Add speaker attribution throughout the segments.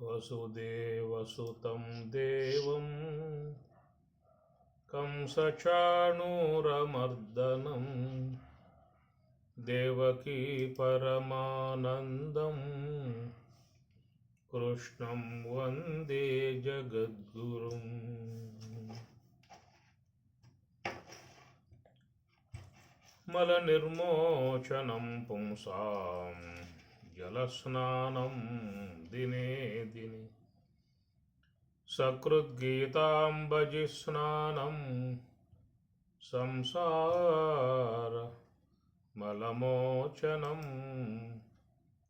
Speaker 1: వసుదేవసుతం దేవం కంసచాణూరమర్దనం దేవకీ పరమానందం కృష్ణం వందే జగద్గురుం. మలనిర్మోచనం పుంసాం జలస్నానం దినే దినే సకృద్గీతాంబజి స్నానం సంసార మలమోచనం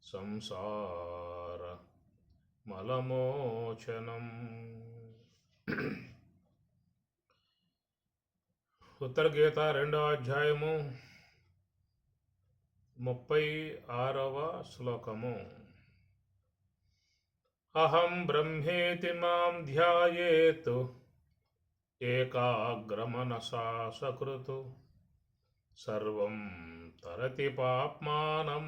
Speaker 1: సంసార మలమోచనం. ఉత్తర గీత 2వ అధ్యాయము 36వ శ్లోకము. అహం బ్రహ్మేతి మాం ధ్యాయేత్ ఏకాగ్రమనసా సకృతు సర్వం తరతి పాప్మానం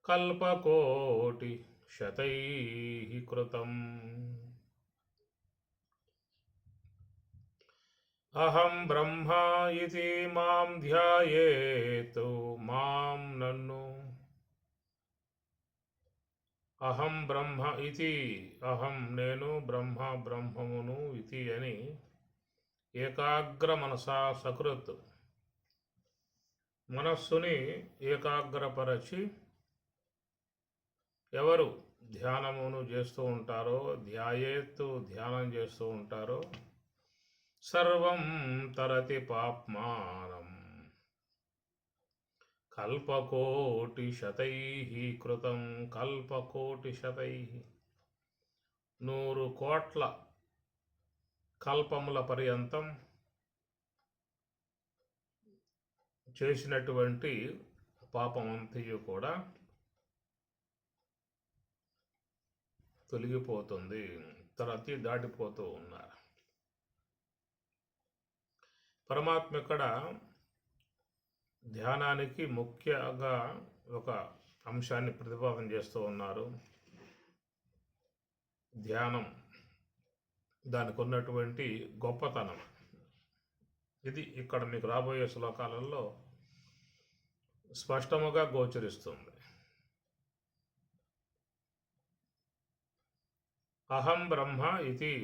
Speaker 1: కల్పకోటి శతైః కృతం. అహం బ్రహ్మ ఇతి మాం ధ్యాయేత్ మాం నన్ను. అహం బ్రహ్మ ఇతి అహం నేను, బ్రహ్మ బ్రహ్మమును, ఇతి అని ఏకాగ్ర మనసా సకృత్ మనస్సుని ఏకాగ్రపరచి ఎవరు ధ్యానమును చేస్తూ ఉంటారో, ధ్యాయేత్తు ధ్యానం చేస్తూ ఉంటారో, సర్వం తరతి పాప్మానం కల్పకోటి శతైః కృతం. కల్పకోటి శతైః 100 కోట్ల కల్పముల పర్యంతం చేసినటువంటి పాపమంతయు కూడా తొలగిపోతుంది. తరతి దాటిపోతూ ఉన్నారు. పరమాత్మ ఇక్కడ ధ్యానానికి ముఖ్యంగా ఒక అంశాన్ని ప్రతిపాదన చేస్తూ ఉన్నారు. ధ్యానం దానికి ఉన్నటువంటి గొప్పతనం ఇది ఇక్కడ మీకు రాబోయే శ్లోకాలలో స్పష్టముగా గోచరిస్తుంది. అహం బ్రహ్మ ఇతి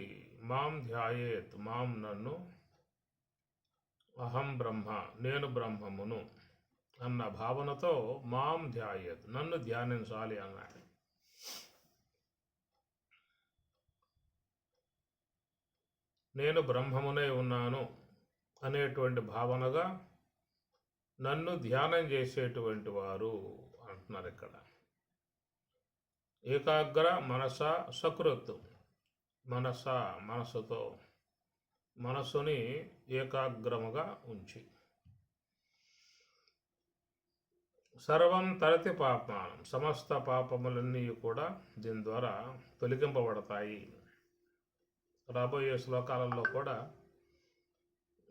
Speaker 1: మాం ధ్యాయేత్ మాం నన్ను, అహం బ్రహ్మ నేను బ్రహ్మమును అన్న భావనతో మాం ధ్యాయేత్ నన్ను ధ్యానించాలి అన్నాడు. నేను బ్రహ్మమునై ఉన్నాను అనేటువంటి భావనగా నన్ను ధ్యానం చేసేటువంటి వారు అంటున్నారు ఇక్కడ. ఏకాగ్ర మనస సకృత్ మనస్సుతో మనస్సుని ఏకాగ్రముగా ఉంచి సర్వం తరతి పాపమానం సమస్త పాపములన్నీ కూడా దీని ద్వారా తొలగింపబడతాయి. రాబోయే శ్లోకాలలో కూడా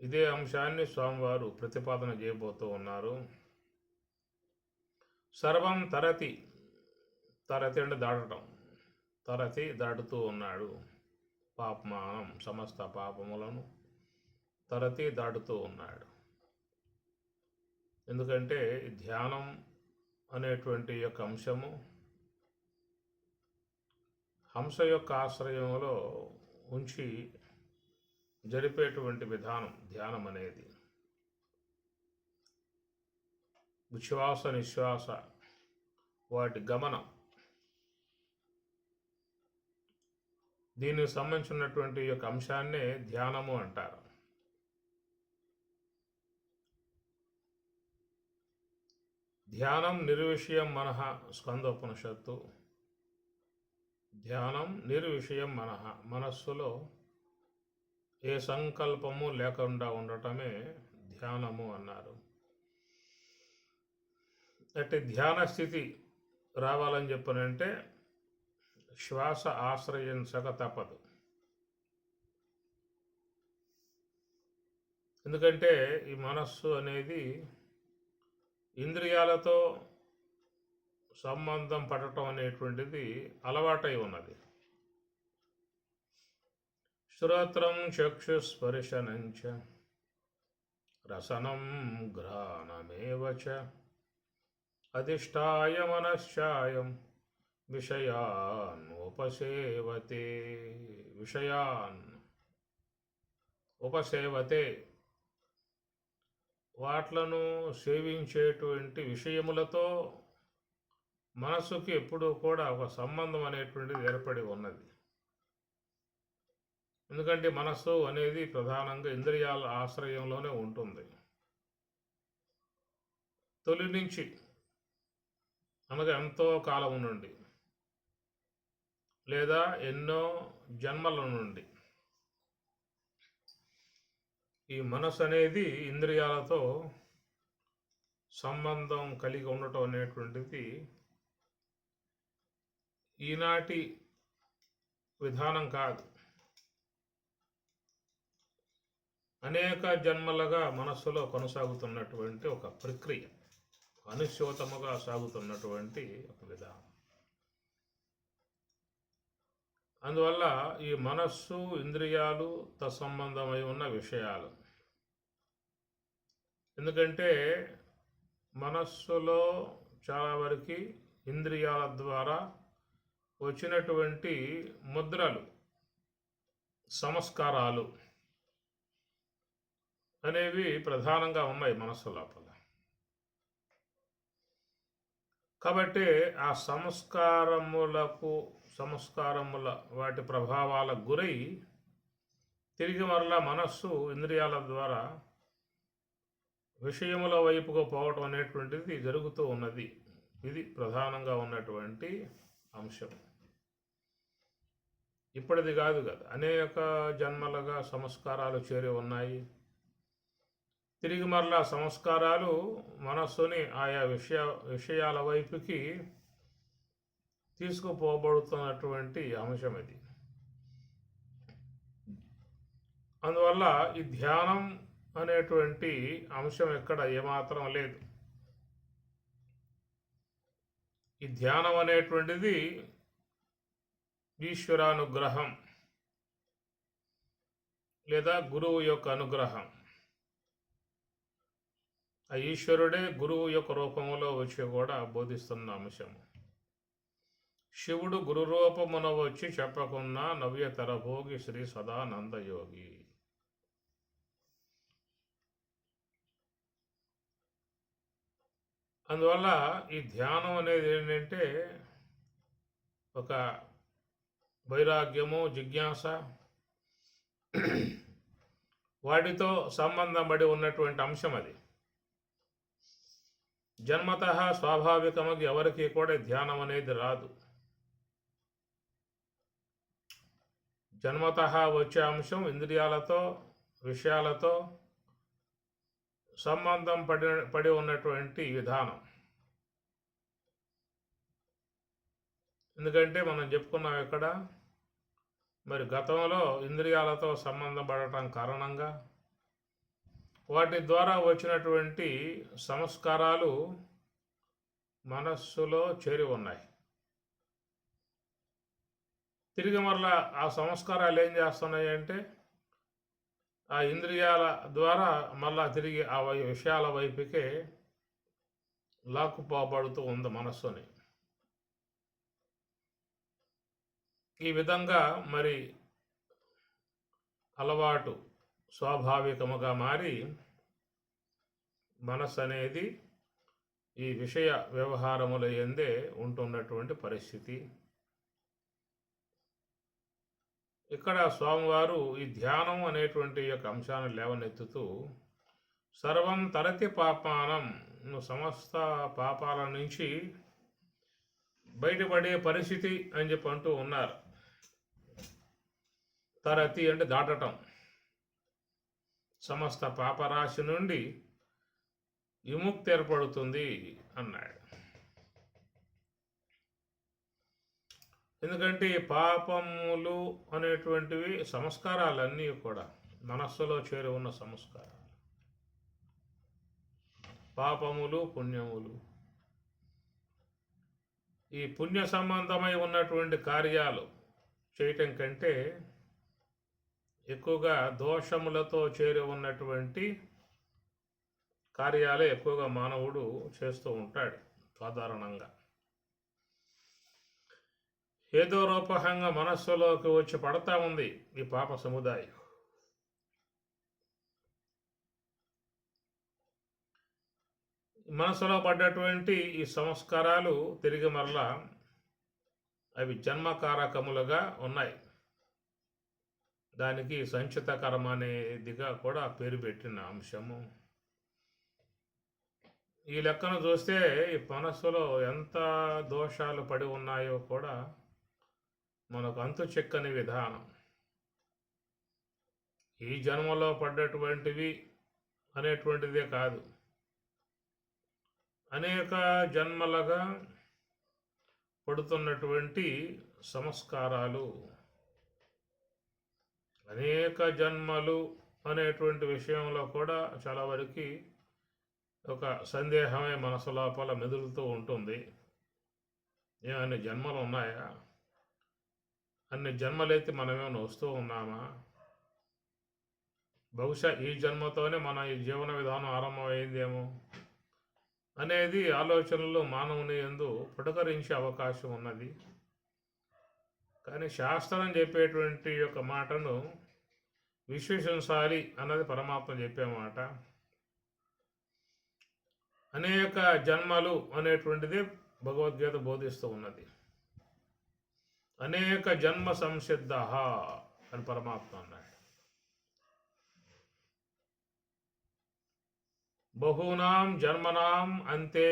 Speaker 1: ఇదే అంశాన్ని స్వామివారు ప్రతిపాదన చేయబోతూ ఉన్నారు. సర్వం తరతి అంటే దాటడం, తరతి దాటుతూ ఉన్నాడు. పాపమానం సమస్త పాపములను తరతి దాటుతూ ఉన్నాడు. ఎందుకంటే ధ్యానం అనేటువంటి యొక్క అంశము హంస యొక్క ఆశ్రయంలో ఉంచి జరిపేటువంటి విధానం ధ్యానం అనేది. ఉచ్ఛ్వాస నిశ్వాస వాటి గమనం, దీనికి సంబంధించినటువంటి యొక్క అంశాన్నే ధ్యానము అంటారు. ధ్యానం నిర్విషయం మనః స్కందోపనిషత్తు. ధ్యానం నిర్విషయం మనః మనస్సులో ఏ సంకల్పము లేకుండా ఉండటమే ధ్యానము అన్నారు. అంటే ధ్యాన స్థితి రావాలని చెప్పనంటే శ్వాస ఆశ్రయించక తప్పదు. ఎందుకంటే ఈ మనస్సు అనేది ఇంద్రియాలతో సంబంధం పడటం అనేటువంటిది అలవాటై ఉన్నది. శ్రోత్రం చక్షుస్పర్శనంచ రసనం ఘ్రాణమేవ చ అధిష్టాయ మనశ్చాయం విషయాన్ ఉపసేవతే. విషయాన్ ఉపసేవతే, వాట్లను సేవించేటువంటి విషయములతో మనస్సుకి ఎప్పుడూ కూడా ఒక సంబంధం అనేటువంటిది ఏర్పడి ఉన్నది. ఎందుకంటే మనస్సు అనేది ప్రధానంగా ఇంద్రియాల ఆశ్రయంలోనే ఉంటుంది. తొలి నుంచి అనగా ఎంతో కాలం నుండి లేదా ఎన్నో జన్మల నుండి ఈ మనస్సు అనేది ఇంద్రియాలతో సంబంధం కలిగి ఉండటం అనేటువంటిది ఈనాటి విధానం కాదు. అనేక జన్మలుగా మనస్సులో కొనసాగుతున్నటువంటి ఒక ప్రక్రియ, అనుశ్యోతముగా సాగుతున్నటువంటి ఒక విధానం. అందువల్ల ఈ మనస్సు ఇంద్రియాలు తత్సంబంధమై ఉన్న విషయాలు. ఎందుకంటే మనస్సులో చాలా వరకు ఇంద్రియాల ద్వారా వచ్చినటువంటి ముద్రలు, సంస్కారాలు అనేవి ప్రధానంగా ఉన్నాయి మనస్సు లోపల. కాబట్టి ఆ సంస్కారముల వాటి ప్రభావాలకు గురై తిరిగి మరలా మనస్సు ఇంద్రియాల ద్వారా విషయముల వైపుకు పోవటం అనేటువంటిది జరుగుతూ ఉన్నది. ఇది ప్రధానంగా ఉన్నటువంటి అంశం. ఇప్పటిది కాదు కదా, అనేక జన్మలుగా సంస్కారాలు చేరి ఉన్నాయి. తిరిగి మరలా సంస్కారాలు మనస్సుని ఆయా విషయాల వైపుకి తీసుకుపోబడుతున్నటువంటి అంశం ఇది. అందువల్ల ఈ ధ్యానం అనేటువంటి అంశం ఎక్కడ ఏమాత్రం లేదు. ఈ ధ్యానం అనేటువంటిది ఈశ్వరానుగ్రహం లేదా గురువు యొక్క అనుగ్రహం. ఆ ఈశ్వరుడే గురువు యొక్క రూపంలో వచ్చి కూడా బోధిస్తున్న అంశము. శివుడు గురు రూపమున వచ్చి చెప్పకున్నా నవ్యతర భోగి శ్రీ సదానందయోగి. అందువల్ల ఈ ధ్యానం అనేది ఏంటంటే ఒక వైరాగ్యము, జిజ్ఞాస, వాటితో సంబంధం పడి ఉన్నటువంటి అంశం అది. జన్మతః స్వాభావికముగా ఎవరికి కూడా ధ్యానం అనేది రాదు. జన్మతః వచ్చే అంశం ఇంద్రియాలతో, విషయాలతో సంబంధం పడి ఉన్నటువంటి విధానం. ఎందుకంటే మనం చెప్పుకున్నాం ఇక్కడ, మరి గతంలో ఇంద్రియాలతో సంబంధం పడటం కారణంగా వాటి ద్వారా వచ్చినటువంటి సంస్కారాలు మనస్సులో చేరి ఉన్నాయి. తిరిగి మరలా ఆ సంస్కారాలు ఏం చేస్తున్నాయి అంటే ఆ ఇంద్రియాల ద్వారా మళ్ళా తిరిగి ఆ విషయాల వైపుకే లాక్కుపోబడుతూ ఉంది మనస్సుని. ఈ విధంగా మరి అలవాటు స్వాభావికముగా మారి మనస్సు అనేది ఈ విషయ వ్యవహారముల యందే ఉంటున్నటువంటి పరిస్థితి. ఇక్కడ స్వామివారు ఈ ధ్యానం అనేటువంటి యొక్క అంశాన్ని లేవనెత్తుతూ సర్వం తరతి పాపానం, సమస్త పాపాల నుంచి బయటపడే పరిస్థితి అని చెప్పి అంటూ ఉన్నారు. తరతి అంటే దాటటం, సమస్త పాపరాశి నుండి విముక్తి ఏర్పడుతుంది అన్నాడు. ఎందుకంటే పాపములు అనేటువంటివి సంస్కారాలన్నీ కూడా మనస్సులో చేరి ఉన్న సంస్కారాలు. పాపములు, పుణ్యములు ఈ పుణ్య సంబంధమై ఉన్నటువంటి కార్యాలు చేయటం కంటే ఎక్కువగా దోషములతో చేరి ఉన్నటువంటి కార్యాలే ఎక్కువగా మానవుడు చేస్తూ ఉంటాడు సాధారణంగా. ఏదో రూపకంగా మనస్సులోకి వచ్చి పడతా ఉంది ఈ పాప సముదాయం. మనసులో పడ్డటువంటి ఈ సంస్కారాలు తిరిగి మరలా అవి జన్మకారకములుగా ఉన్నాయి. దానికి సంచిత కర్మ అనేదిగా కూడా పేరు పెట్టిన అంశము. ఈ లెక్కను చూస్తే ఈ మనస్సులో ఎంత దోషాలు పడి ఉన్నాయో కూడా మనకు అంతు చెక్కని విధానం. ఈ జన్మలో పడ్డటువంటివి అనేటువంటిదే కాదు, అనేక జన్మలుగా పడుతున్నటువంటి సంస్కారాలు, అనేక జన్మలు అనేటువంటి విషయంలో కూడా చాలా వరకు ఒక సందేహమే మనసు లోపల మెదులుతూ ఉంటుంది. ఏమన్ని జన్మలు ఉన్నాయా? అన్ని జన్మలైతే మనమేమైనా వస్తూ ఉన్నామా? బహుశా ఈ జన్మతోనే మన ఈ జీవన విధానం ఆరంభమైందేమో అనేది ఆలోచనలు మానవుని యందు పుటకరించే అవకాశం ఉన్నది. కానీ శాస్త్రం చెప్పేటువంటి యొక్క మాటను విశ్వసించాలి అన్నది పరమాత్మ చెప్పే మాట. అనేక జన్మలు అనేటువంటిది భగవద్గీత బోధిస్తూ ఉన్నది. అనేక జన్మ సంసిద్ధ అని పరమాత్మ అన్నాడు. బహూనాం జన్మనాం అంతే,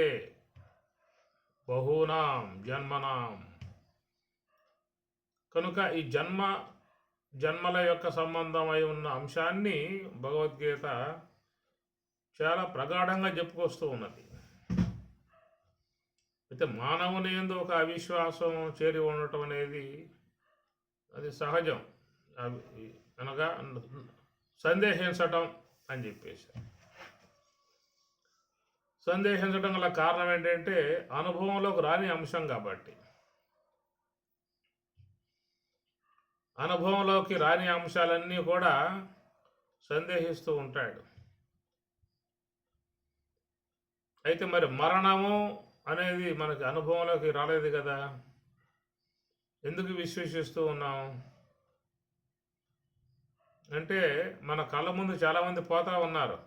Speaker 1: బహూనాం జన్మనాం. కనుక ఈ జన్మల యొక్క సంబంధమై ఉన్న అంశాన్ని భగవద్గీత చాలా ప్రగాఢంగా చెప్పుకొస్తూ ఉన్నది. అయితే మానవుని యందు ఒక అవిశ్వాసం చేరి ఉండటం అనేది అది సహజం. అనగా సందేహించటం అని చెప్పేసి. సందేహించడం గల కారణం ఏంటంటే అనుభవంలోకి రాని అంశం కాబట్టి. అనుభవంలోకి రాని అంశాలన్నీ కూడా సందేహిస్తూ ఉంటాడు. అయితే మరి మరణము అనేది మనకి అనుభవంలోకి రాలేదు కదా, ఎందుకు విశ్వసిస్తూ ఉన్నాం అంటే మన కళ్ళ ముందు చాలామంది పోతా ఉన్నారు.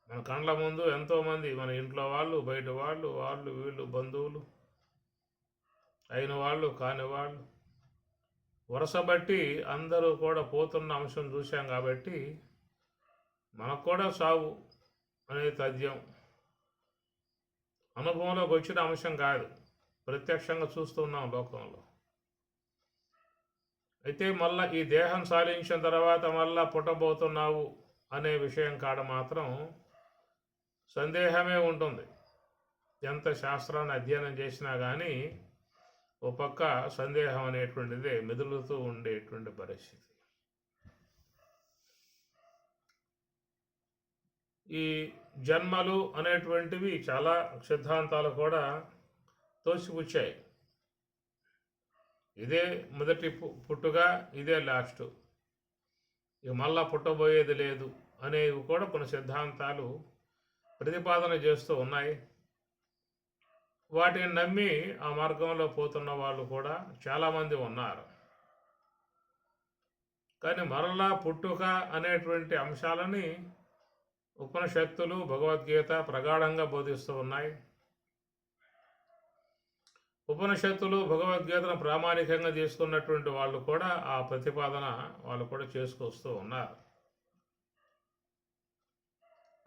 Speaker 1: మన కళ్ళ ముందు ఎంతోమంది, మన ఇంట్లో వాళ్ళు, బయట వాళ్ళు, వీళ్ళు బంధువులు, అయిన వాళ్ళు కాని వాళ్ళు, వరుస బట్టి అందరూ కూడా పోతున్న అంశం చూశాం కాబట్టి మనకు కూడా సావు అనేది తథ్యం. అనుభవంలోకి వచ్చిన అంశం కాదు, ప్రత్యక్షంగా చూస్తున్నాం లోకంలో. అయితే మళ్ళా ఈ దేహం సాధించిన తర్వాత మళ్ళా పుట్టబోతున్నావు అనే విషయం కాడ మాత్రం సందేహమే ఉంటుంది. ఎంత శాస్త్రాన్ని అధ్యయనం చేసినా కానీ ఓ పక్క సందేహం అనేటువంటిదే మెదులుతూ ఉండేటువంటి పరిస్థితి. ఈ జన్మలు అనేటువంటివి చాలా సిద్ధాంతాలు కూడా తోసిపుచ్చాయి. ఇదే మొదటి పుట్టుగా, ఇదే లాస్టు, ఇక మళ్ళా పుట్టబోయేది లేదు అనేవి కూడా కొన్ని సిద్ధాంతాలు ప్రతిపాదన చేస్తూ ఉన్నాయి. వాటిని నమ్మి ఆ మార్గంలో పోతున్న వాళ్ళు కూడా చాలామంది ఉన్నారు. కానీ మరలా పుట్టుక అనేటువంటి అంశాలని ఉపనిషత్తులు, భగవద్గీత ప్రగాఢంగా బోధిస్తూ ఉన్నాయి. ఉపనిషత్తులు, భగవద్గీతను ప్రామాణికంగా తీసుకున్నటువంటి వాళ్ళు కూడా ఆ ప్రతిపాదన వాళ్ళు కూడా చేసుకొస్తూ ఉన్నారు.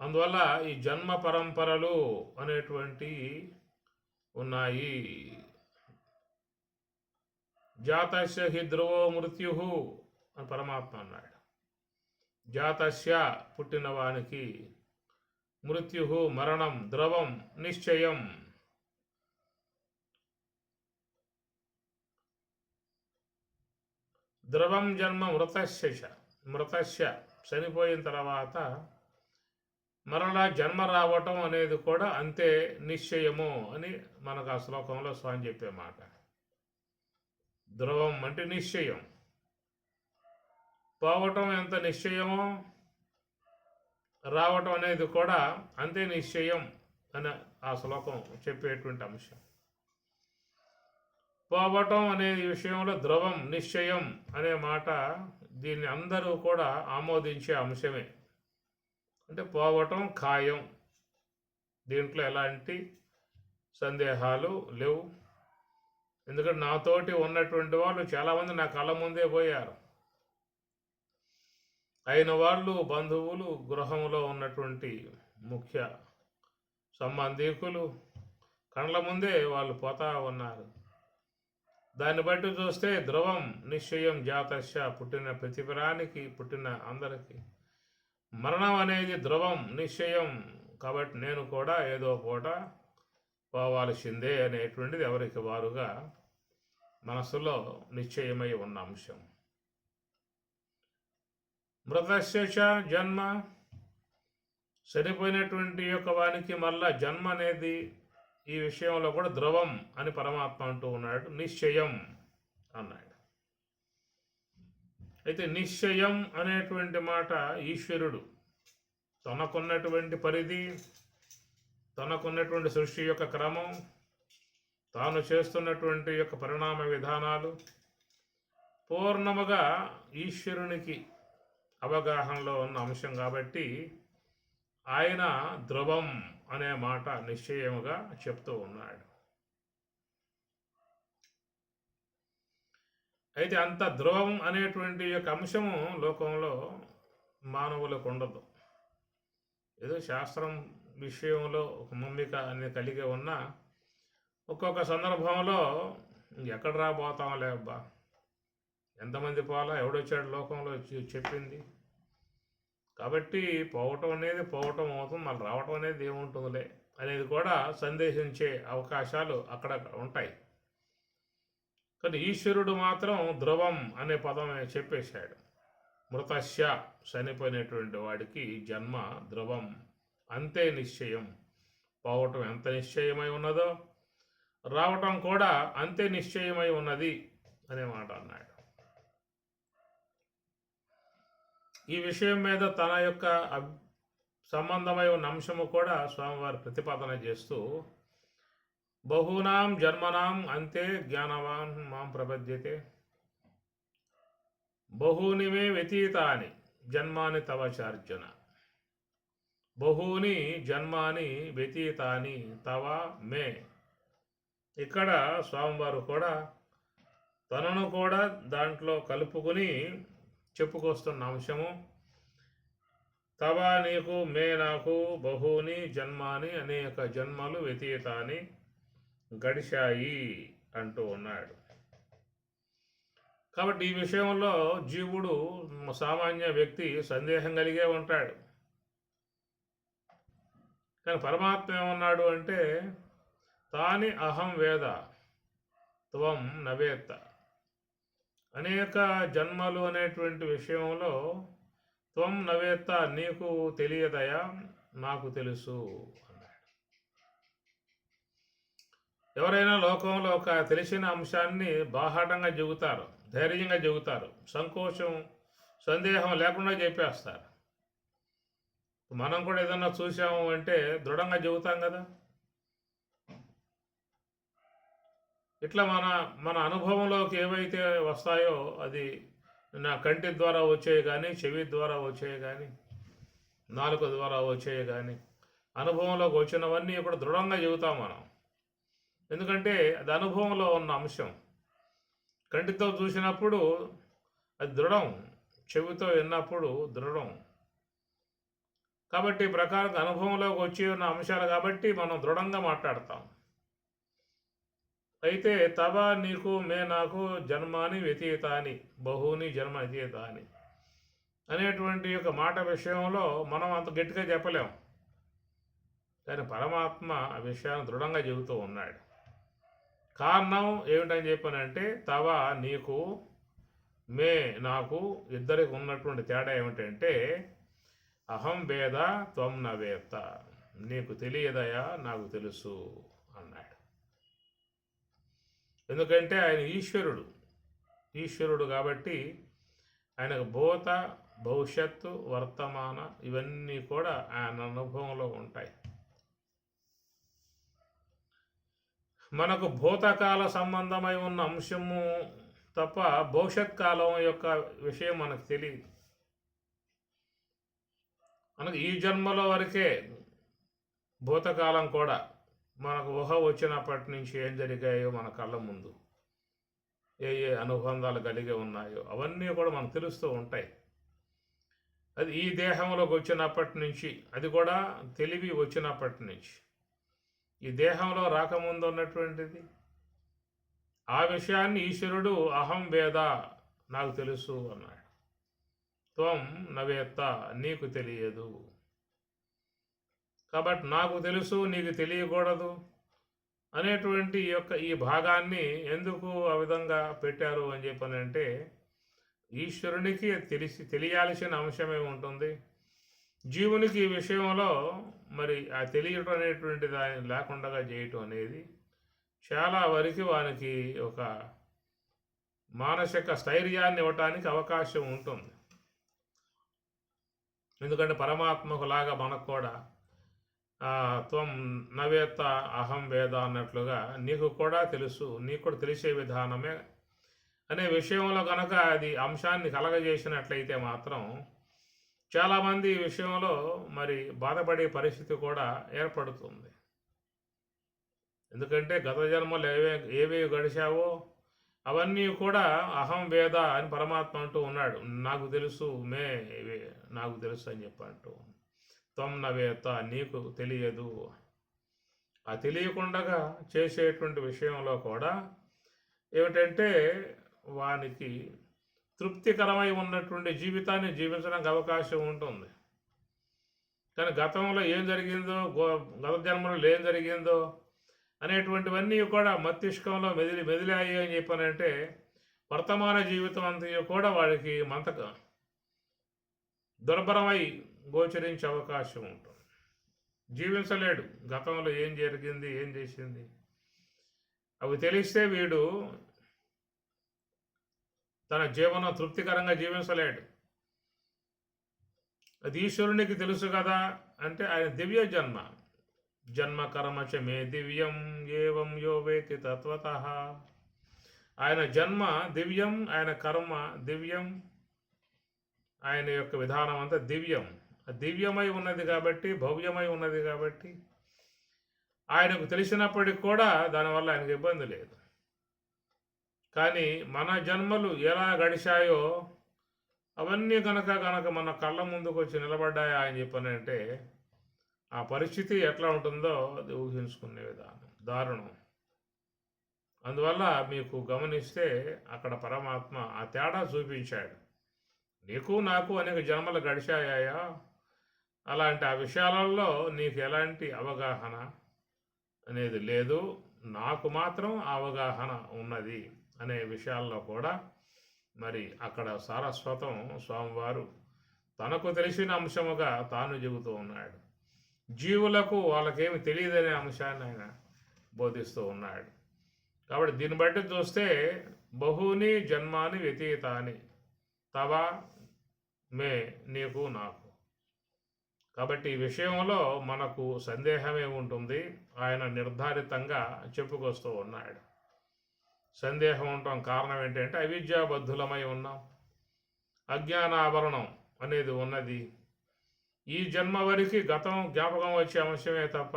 Speaker 1: అందువల్ల ఈ జన్మ పరంపరలు అనేటువంటి ఉన్నాయి. జాతస్య హి ధ్రువో మృత్యు అని పరమాత్మ అన్నాడు. జాతస్య పుట్టిన వానికి, మృత్యు మరణం, ధ్రువం నిశ్చయం. ధ్రువం జన్మ మృతస్య చనిపోయిన తర్వాత మరలా జన్మ రావటం అనేది కూడా అంతే నిశ్చయము అని మనకు ఆ శ్లోకంలో స్వామి చెప్పే మాట. ధ్రువం అంటే నిశ్చయం, పోవటం ఎంత నిశ్చయమో రావటం అనేది కూడా అంతే నిశ్చయం అని ఆ శ్లోకం చెప్పేటువంటి అంశం. పోవటం అనే విషయంలో ధ్రువం నిశ్చయం అనే మాట దీన్ని అందరూ కూడా ఆమోదించే అంశమే. అంటే పోవటం ఖాయం, దీంట్లో ఎలాంటి సందేహాలు లేవు. ఎందుకంటే నాతోటి ఉన్నటువంటి వాళ్ళు చాలామంది నా కళ్ళ ముందే పోయారు. అయిన వాళ్ళు బంధువులు, గృహంలో ఉన్నటువంటి ముఖ్య సంబంధికులు కళ్ళ ముందే వాళ్ళు పోతా ఉన్నారు. దాన్ని బట్టి చూస్తే ధ్రువం నిశ్చయం జాతస్య, పుట్టిన ప్రతి ప్రాణికి, పుట్టిన అందరికీ మరణం అనేది ధ్రువం నిశ్చయం. కాబట్టి నేను కూడా ఏదో పూట పోవాల్సిందే అనేటువంటిది ఎవరికి వారుగా మనసులో నిశ్చయమై ఉన్న అంశం. మృతస్య జన్మ, చనిపోయినటువంటి యొక్క వానికి మళ్ళా జన్మ అనేది ఈ విషయంలో కూడా ధ్రువం అని పరమాత్మ అంటూ ఉన్నాడు. నిశ్చయం అన్నాడు. అయితే నిశ్చయం అనేటువంటి మాట ఈశ్వరుడు తనకున్నటువంటి పరిధి, తనకున్నటువంటి సృష్టి యొక్క క్రమం, తాను చేస్తున్నటువంటి యొక్క పరిణామ విధానాలు పూర్ణముగా ఈశ్వరునికి అవగాహనలో ఉన్న అంశం కాబట్టి ఆయన ధ్రువం అనే మాట నిశ్చయముగా చెప్తూ ఉన్నాడు. అయితే అంత ధ్రువం అనేటువంటి యొక్క అంశము లోకంలో మానవులకు ఉండదు. ఏదో శాస్త్రం విషయంలో ఒక మమ్మిక అనేది కలిగి ఉన్న ఒక్కొక్క సందర్భంలో ఎక్కడ రాబోతాంలే అబ్బా, ఎంతమంది పోలా, ఎవడొచ్చాడు లోకంలో చెప్పింది. కాబట్టి పోవటం అనేది పోవటం అవుతుంది, మళ్ళీ రావటం అనేది ఏముంటుందిలే అనేది కూడా సందేశించే అవకాశాలు అక్కడ ఉంటాయి. కానీ ఈశ్వరుడు మాత్రం ధ్రువం అనే పదం చెప్పేశాడు. మృతస్య, చనిపోయినటువంటి వాడికి జన్మ ధ్రువం, అంతే నిశ్చయం. పోవటం ఎంత నిశ్చయమై ఉన్నదో రావటం కూడా అంతే నిశ్చయమై ఉన్నది అనే మాట అన్నాడు. ఈ విషయం మీద తన యొక్క సంబంధమై ఉన్న అంశము కూడా స్వామివారు ప్రతిపాదన చేస్తూ బహూనాం జన్మనాం అంతే జ్ఞానవాన్ మాం ప్రపద్యతే, బహూని మే వ్యతీతాని జన్మాని తవచార్జున, బహూని జన్మాని వ్యతీతాని తవ మే. ఇక్కడ స్వామివారు కూడా తనను కూడా దాంట్లో కలుపుకొని చెప్పుకొస్తున్న అంశము. తవ నీకు, మే నాకు, బహూని జన్మాని అనేక జన్మలు వ్యతీతాని గడిచాయి అంటూ ఉన్నాడు. కాబట్టి ఈ విషయంలో జీవుడు, సామాన్య వ్యక్తి సందేహం కలిగే ఉంటాడు. కానీ పరమాత్మ ఏమన్నాడు అంటే తాని అహం వేద త్వం నవేత్త, అనేక జన్మలు అనేటువంటి విషయంలో త్వం నవేత్త, నీకు తెలియదయా, నాకు తెలుసు అన్నాడు. ఎవరైనా లోకంలో ఒక తెలిసిన అంశాన్ని బాహాటంగా చెబుతారు, ధైర్యంగా చెబుతారు, సంకోచం సందేహం లేకుండా చెప్పేస్తారు. మనం కూడా ఏదన్నా చూసాము అంటే దృఢంగా చెబుతాం కదా. ఇట్లా మన అనుభవంలోకి ఏవైతే వస్తాయో అది నా కంటి ద్వారా వచ్చేవి కానీ, చెవి ద్వారా వచ్చేవి కానీ, నాలుక ద్వారా వచ్చేవి కానీ, అనుభవంలోకి వచ్చినవన్నీ కూడా దృఢంగా చెబుతాం మనం. ఎందుకంటే అది అనుభవంలో ఉన్న అంశం. కంటితో చూసినప్పుడు అది దృఢం, చెవితో విన్నప్పుడు దృఢం. కాబట్టి ప్రకారంగా అనుభవంలోకి వచ్చి ఉన్న అంశాలు కాబట్టి మనం దృఢంగా మాట్లాడతాం. అయితే తవ నీకు, మే నాకు జన్మాని వ్యతీతాని, బహూని జన్మ వ్యతీతాని అనేటువంటి యొక్క మాట విషయంలో మనం అంత గట్టిగా చెప్పలేం. కానీ పరమాత్మ ఆ విషయాన్ని దృఢంగా చెబుతూ ఉన్నాడు. కారణం ఏమిటని చెప్పానంటే తవ నీకు, మే నాకు, ఇద్దరికి ఉన్నటువంటి తేడా ఏమిటంటే అహం వేద త్వం నవేత్త, నీకు తెలియదయా నాకు తెలుసు అన్నాడు. ఎందుకంటే ఆయన ఈశ్వరుడు కాబట్టి ఆయనకు భూత భవిష్యత్తు వర్తమాన ఇవన్నీ కూడా ఆయన అనుభవంలో ఉంటాయి. మనకు భూతకాల సంబంధమై ఉన్న అంశము తప్ప భవిష్యత్ కాలం యొక్క విషయం మనకు తెలియదు. మనకు ఈ జన్మలో వరకే భూతకాలం కూడా మనకు ఊహ వచ్చినప్పటి నుంచి ఏం జరిగాయో మన కళ్ళ ముందు ఏ ఏ అనుబంధాలు కలిగి ఉన్నాయో అవన్నీ కూడా మనకు తెలుస్తూ ఉంటాయి. అది ఈ దేహంలోకి వచ్చినప్పటి నుంచి, అది కూడా తెలివి వచ్చినప్పటి నుంచి, ఈ దేహంలో రాకముందు ఉన్నటువంటిది ఆ విషయాన్ని ఈశ్వరుడు అహం వేద నాకు తెలుసు అన్నాడు. త్వం నవేత్త, నీకు తెలియదు. కాబట్టి నాకు తెలుసు నీకు తెలియకూడదు అనేటువంటి ఈ భాగాన్ని ఎందుకు ఆ విధంగా పెట్టారు అని చెప్పనంటే, ఈశ్వరునికి తెలియాల్సిన అంశమే ఉంటుంది. జీవునికి ఈ విషయంలో మరి ఆ తెలియటం అనేటువంటి దాన్ని లేకుండా చేయటం అనేది చాలా వరకు వానికి ఒక మానసిక స్థైర్యాన్ని ఇవ్వటానికి అవకాశం ఉంటుంది. ఎందుకంటే పరమాత్మకు లాగా మనకు కూడా త్వం నవేత్త అహం వేద అన్నట్లుగా నీకు కూడా తెలుసు, నీకు కూడా తెలిసే విధానమే అనే విషయంలో కనుక అది అంశాన్ని కలగజేసినట్లయితే మాత్రం చాలామంది ఈ విషయంలో మరి బాధపడే పరిస్థితి కూడా ఏర్పడుతుంది. ఎందుకంటే గత జన్మలు ఏవి గడిచావో అవన్నీ కూడా అహం వేద అని పరమాత్మ అంటూ ఉన్నాడు. నాకు తెలుసు నాకు తెలుసు అని చెప్పంటూ, త్వం నవేత్త, నీకు తెలియదు. ఆ తెలియకుండా చేసేటువంటి విషయంలో కూడా ఏమిటంటే వానికి తృప్తికరమై ఉన్నటువంటి జీవితాన్ని జీవించడానికి అవకాశం ఉంటుంది. కానీ గతంలో ఏం జరిగిందో, గత జన్మలో ఏం జరిగిందో అనేటువంటివన్నీ కూడా మస్తిష్కంలో మెదిలాయి అని చెప్పానంటే వర్తమాన జీవితం అంతా కూడా వాడికి దుర్భరమై గోచరించే అవకాశం ఉంటుంది. జీవించలేడు. గతంలో ఏం జరిగింది, ఏం చేసింది అవి తెలిస్తే వీడు తన జీవనం తృప్తికరంగా జీవించలేడు. అది ఈశ్వరునికి తెలుసు కదా అంటే ఆయన దివ్య జన్మ కర్మచ మే దివ్యం ఏవం యో వేతి తత్వతః. ఆయన జన్మ దివ్యం, ఆయన కర్మ దివ్యం, ఆయన యొక్క విధానం అంతా దివ్యం. దివ్యమై ఉన్నది కాబట్టి, భవ్యమై ఉన్నది కాబట్టి ఆయనకు తెలిసినప్పటికి కూడా దానివల్ల ఆయనకు ఇబ్బంది లేదు. కానీ మన జన్మలు ఎలా గడిచాయో అవన్నీ కనుక మన కళ్ళ ముందుకు వచ్చి నిలబడ్డాయా అని చెప్పనంటే ఆ పరిస్థితి ఎట్లా ఉంటుందో అది ఊహించుకునే విధానం దారుణం. అందువల్ల మీకు గమనిస్తే అక్కడ పరమాత్మ ఆ తేడా చూపించాడు. నీకు నాకు అనేక జన్మలు గడిచాయా, అలాంటి ఆ విషయాలలో నీకు ఎలాంటి అవగాహన అనేది లేదు, నాకు మాత్రం అవగాహన ఉన్నది అనే విషయాల్లో కూడా మరి అక్కడ సారస్వతం స్వామివారు తనకు తెలిసిన అంశముగా తాను చెబుతూ ఉన్నాడు. జీవులకు వాళ్ళకేమి తెలియదనే అంశాన్ని ఆయన బోధిస్తూ ఉన్నాడు. కాబట్టి దీన్ని బట్టి చూస్తే బహుని జన్మాని వ్యతీతాని తవ మే, నీకు నాకు. కాబట్టి ఈ విషయంలో మనకు సందేహమే ఉంటుంది. ఆయన నిర్ధారితంగా చెప్పుకొస్తూ ఉన్నాడు. సందేహం ఉండటం కారణం ఏంటంటే అవిద్యాబద్ధులమై ఉన్నాం, అజ్ఞానాభరణం అనేది ఉన్నది. ఈ జన్మ వరకు గతం జ్ఞాపకం వచ్చే అంశమే తప్ప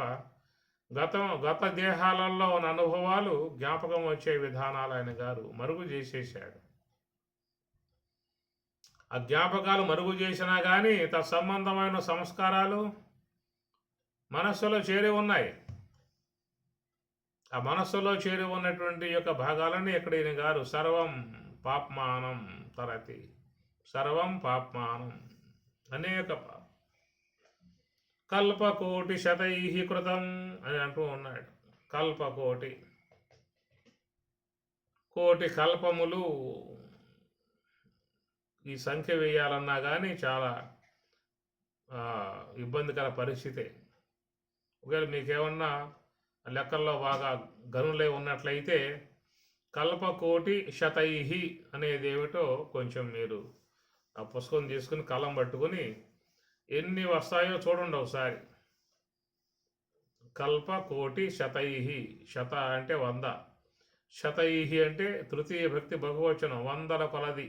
Speaker 1: గత దేహాలలో ఉన్న అనుభవాలు జ్ఞాపకం వచ్చే విధానాలు ఆయన గారు మరుగు చేసేసాడు. ఆ జ్ఞాపకాలు మరుగు చేసినా కానీ తత్సంబంధమైన సంస్కారాలు మనస్సులో చేరి ఉన్నాయి. ఆ మనస్సులో చేరి ఉన్నటువంటి యొక్క భాగాలన్నీ ఇక్కడ ఈయన గారు సర్వం పాప్మానం తరతి, సర్వం పాప్మానం, అనేక కల్పకోటి శతై కృతం అని అంటూ ఉన్నాడు. కల్పకోటి, కోటి కల్పములు ఈ సంఖ్య వేయాలన్నా కానీ చాలా ఇబ్బందికర పరిస్థితే. ఒకవేళ మీకేమన్నా లెక్కల్లో బాగా గనులే ఉన్నట్లయితే కల్పకోటి శతైహి అనేది ఏమిటో కొంచెం మీరు ఆ పుస్తకం తీసుకుని కలం పట్టుకుని ఎన్ని వస్తాయో చూడండి ఒకసారి. కల్పకోటి శతైహి, శత అంటే 100, శతైహి అంటే తృతీయ భక్తి బహువచనం, వందల కొలది.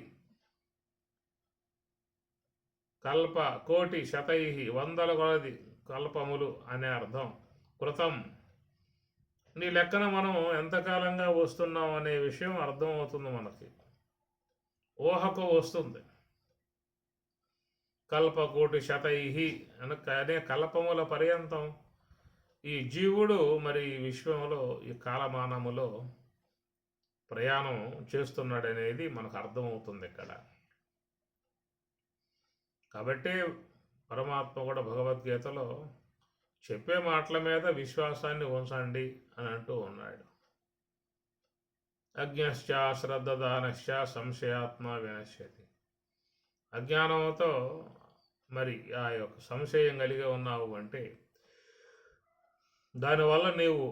Speaker 1: కల్ప కోటి శతైహి, వందల కొలది కల్పములు అనే అర్థం. కృతం, నీ లెక్కన మనం ఎంతకాలంగా వస్తున్నాం అనే విషయం అర్థమవుతుంది మనకి, ఊహకు వస్తుంది. కల్పకోటి శతైహి అనే కల్పముల పర్యంతం ఈ జీవుడు మరి విశ్వంలో ఈ కాలమానములో ప్రయాణం చేస్తున్నాడనేది మనకు అర్థమవుతుంది ఇక్కడ. కాబట్టి పరమాత్మ కూడా భగవద్గీతలో చెప్పే మాటల మీద విశ్వాసాన్ని ఉంచండి అని అంటూ ఉన్నాడు. అజ్ఞశ్చ శ్రద్ధదానశ్చ సంశయాత్మ వినశ్యతి. అజ్ఞానంతో మరి ఆ యొక్క సంశయం కలిగి ఉన్నావు అంటే దానివల్ల నీవు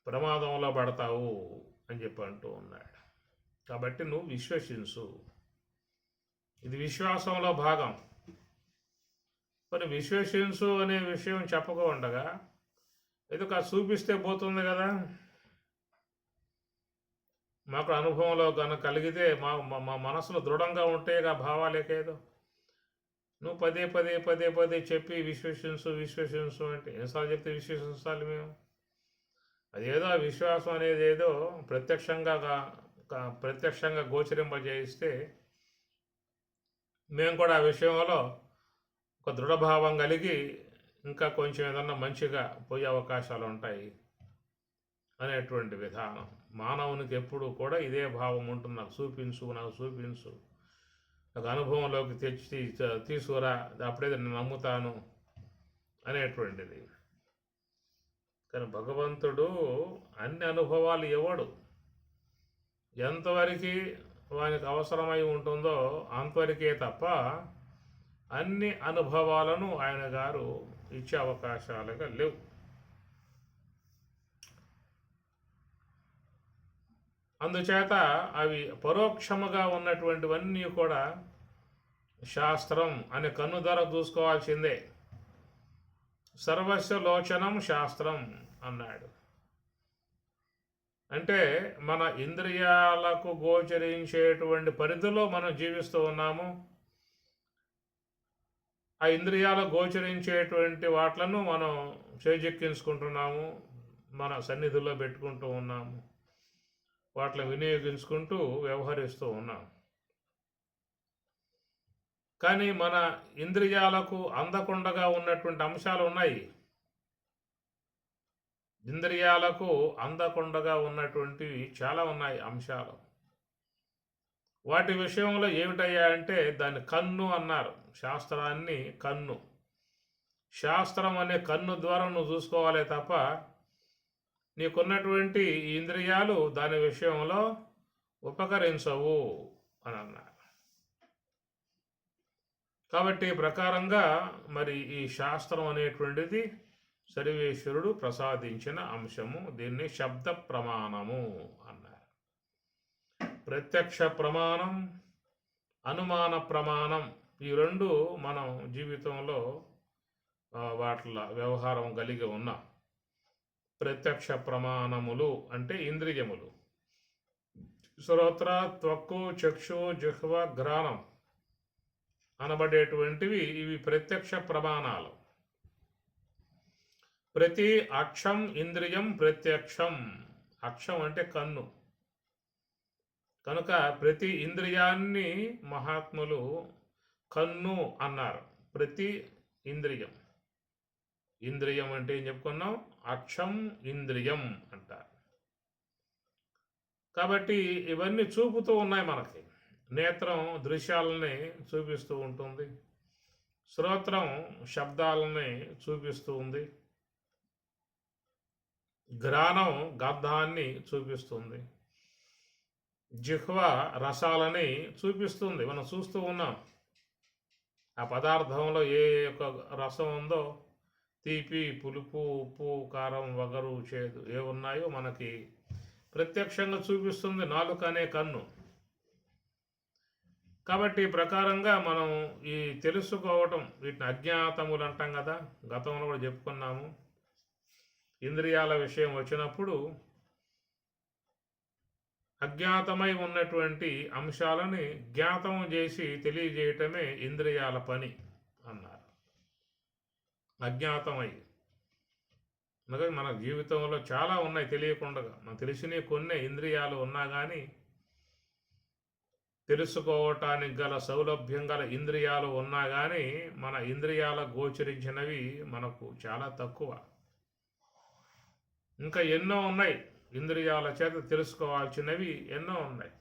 Speaker 1: ప్రమాదంలో పడతావు అని చెప్పి అంటూ ఉన్నాడు. కాబట్టి నువ్వు విశ్వసించు, ఇది విశ్వాసంలో భాగం. మరి విశ్వసించు అనే విషయం చెప్పక ఉండగా ఏదో కాదు చూపిస్తే పోతుంది కదా. మాకు అనుభవంలో కనుక కలిగితే మా మనసులో దృఢంగా ఉంటే ఆ భావాలేకేదో నువ్వు పదే పదే పదే పదే చెప్పి విశ్వసించు అంటే ఎన్నిసార్లు చెప్తే విశ్వసించాలి మేము? అదేదో ఆ విశ్వాసం అనేది ఏదో ప్రత్యక్షంగా గోచరింపజేయిస్తే మేము కూడా ఆ విషయంలో ఒక దృఢభావం కలిగి ఇంకా కొంచెం ఏదన్నా మంచిగా పోయే అవకాశాలు ఉంటాయి అనేటువంటి విధానం. మానవునికి ఎప్పుడు కూడా ఇదే భావం ఉంటుంది, నాకు చూపించు, నాకు అనుభవంలోకి తెచ్చి తీసుకురా, అప్పుడే నేను నమ్ముతాను అనేటువంటిది. కానీ భగవంతుడు అన్ని అనుభవాలు ఇవ్వడు. ఎంతవరకు వానికి అవసరమై ఉంటుందో అంతవరకే తప్ప అన్ని అనుభవాలను ఆయన గారు ఇచ్చే అవకాశాలుగా లేవు. అందుచేత అవి పరోక్షముగా ఉన్నటువంటివన్నీ కూడా శాస్త్రం అని కన్నుధర చూసుకోవాల్సిందే. సర్వస్వ లోచనం శాస్త్రం అన్నాడు. అంటే మన ఇంద్రియాలకు గోచరించేటువంటి పరిధిలో మనం జీవిస్తూ ఉన్నాము. ఆ ఇంద్రియాలకు గోచరించేటువంటి వాట్లను మనం చేజెక్కించుకుంటున్నాము, మన సన్నిధిలో పెట్టుకుంటూ ఉన్నాము, వాటిని వినియోగించుకుంటూ వ్యవహరిస్తూ ఉన్నాం. కానీ మన ఇంద్రియాలకు అందకుండా ఉన్నటువంటి అంశాలు ఉన్నాయి. ఇంద్రియాలకు అందకుండా ఉన్నటువంటివి చాలా ఉన్నాయి అంశాలు. వాటి విషయంలో ఏమిటయ్యా అంటే దాన్ని కన్ను అన్నారు. శాస్త్రాన్ని కన్ను, శాస్త్రం అనే కన్ను ద్వారా నువ్వు చూసుకోవాలే తప్ప నీకున్నటువంటి ఇంద్రియాలు దాని విషయంలో ఉపకరించవు అని అన్నారు. కాబట్టి ప్రకారంగా మరి ఈ శాస్త్రం అనేటువంటిది సర్వేశ్వరుడు ప్రసాదించిన అంశము. దీన్ని శబ్ద ప్రమాణము అన్నారు. ప్రత్యక్ష ప్రమాణం, అనుమాన ప్రమాణం, ఈ రెండు మనం జీవితంలో వాటిల వ్యవహారం కలిగి ఉన్నాం. ప్రత్యక్ష ప్రమాణములు అంటే ఇంద్రియములు, శ్రోత్ర, త్వక్కు, చక్షు, జిహ్వ, ఘ్రాణం అనబడేటువంటివి ఇవి ప్రత్యక్ష ప్రమాణాలు. ప్రతి అక్షం ఇంద్రియం ప్రత్యక్షం. అక్షం అంటే కన్ను. కనుక ప్రతి ఇంద్రియాన్ని మహాత్ములు కన్ను అన్నారు. ప్రతి ఇంద్రియం, ఇంద్రియం అంటే ఏం చెప్పుకున్నాం? అక్షం ఇంద్రియం అంటారు. కాబట్టి ఇవన్నీ చూపుతూ ఉన్నాయి మనకి. నేత్రం దృశ్యాలని చూపిస్తూ ఉంటుంది, శ్రోత్రం శబ్దాలని చూపిస్తూ ఉంది, ఘ్రాణం గంధాన్ని చూపిస్తుంది, జిహ్వ రసాలని చూపిస్తుంది, మనం చూస్తూ ఉన్నాం. ఆ పదార్థంలో ఏ యొక్క రసం ఉందో, తీపి, పులుపు, ఉప్పు, కారం, వగరు, చేదు ఏ ఉన్నాయో మనకి ప్రత్యక్షంగా చూపిస్తుంది నాలుక అనే కన్ను. కాబట్టి ఈ ప్రకారంగా మనం ఈ తెలుసుకోవటం, వీటిని అజ్ఞాతములు అంటాం కదా, గతంలో కూడా చెప్పుకున్నాము. ఇంద్రియాల విషయం వచ్చినప్పుడు అజ్ఞాతమై ఉన్నటువంటి అంశాలని జ్ఞాతం చేసి తెలియజేయటమే ఇంద్రియాల పని అన్నారు. అజ్ఞాతమై అనగా మన జీవితంలో చాలా ఉన్నాయి తెలియకుండా, మనకు తెలిసినవి కొన్ని ఇంద్రియాలు ఉన్నా కానీ తెలుసుకోవటానికి గల సౌలభ్యం గల ఇంద్రియాలు ఉన్నా కానీ మన ఇంద్రియాల గోచరించినవి మనకు చాలా తక్కువ. ఇంకా ఎన్నో ఉన్నాయి, ఇంద్రియాల చేత తెలుసుకోవాల్సినవి ఎన్నో ఉన్నాయి.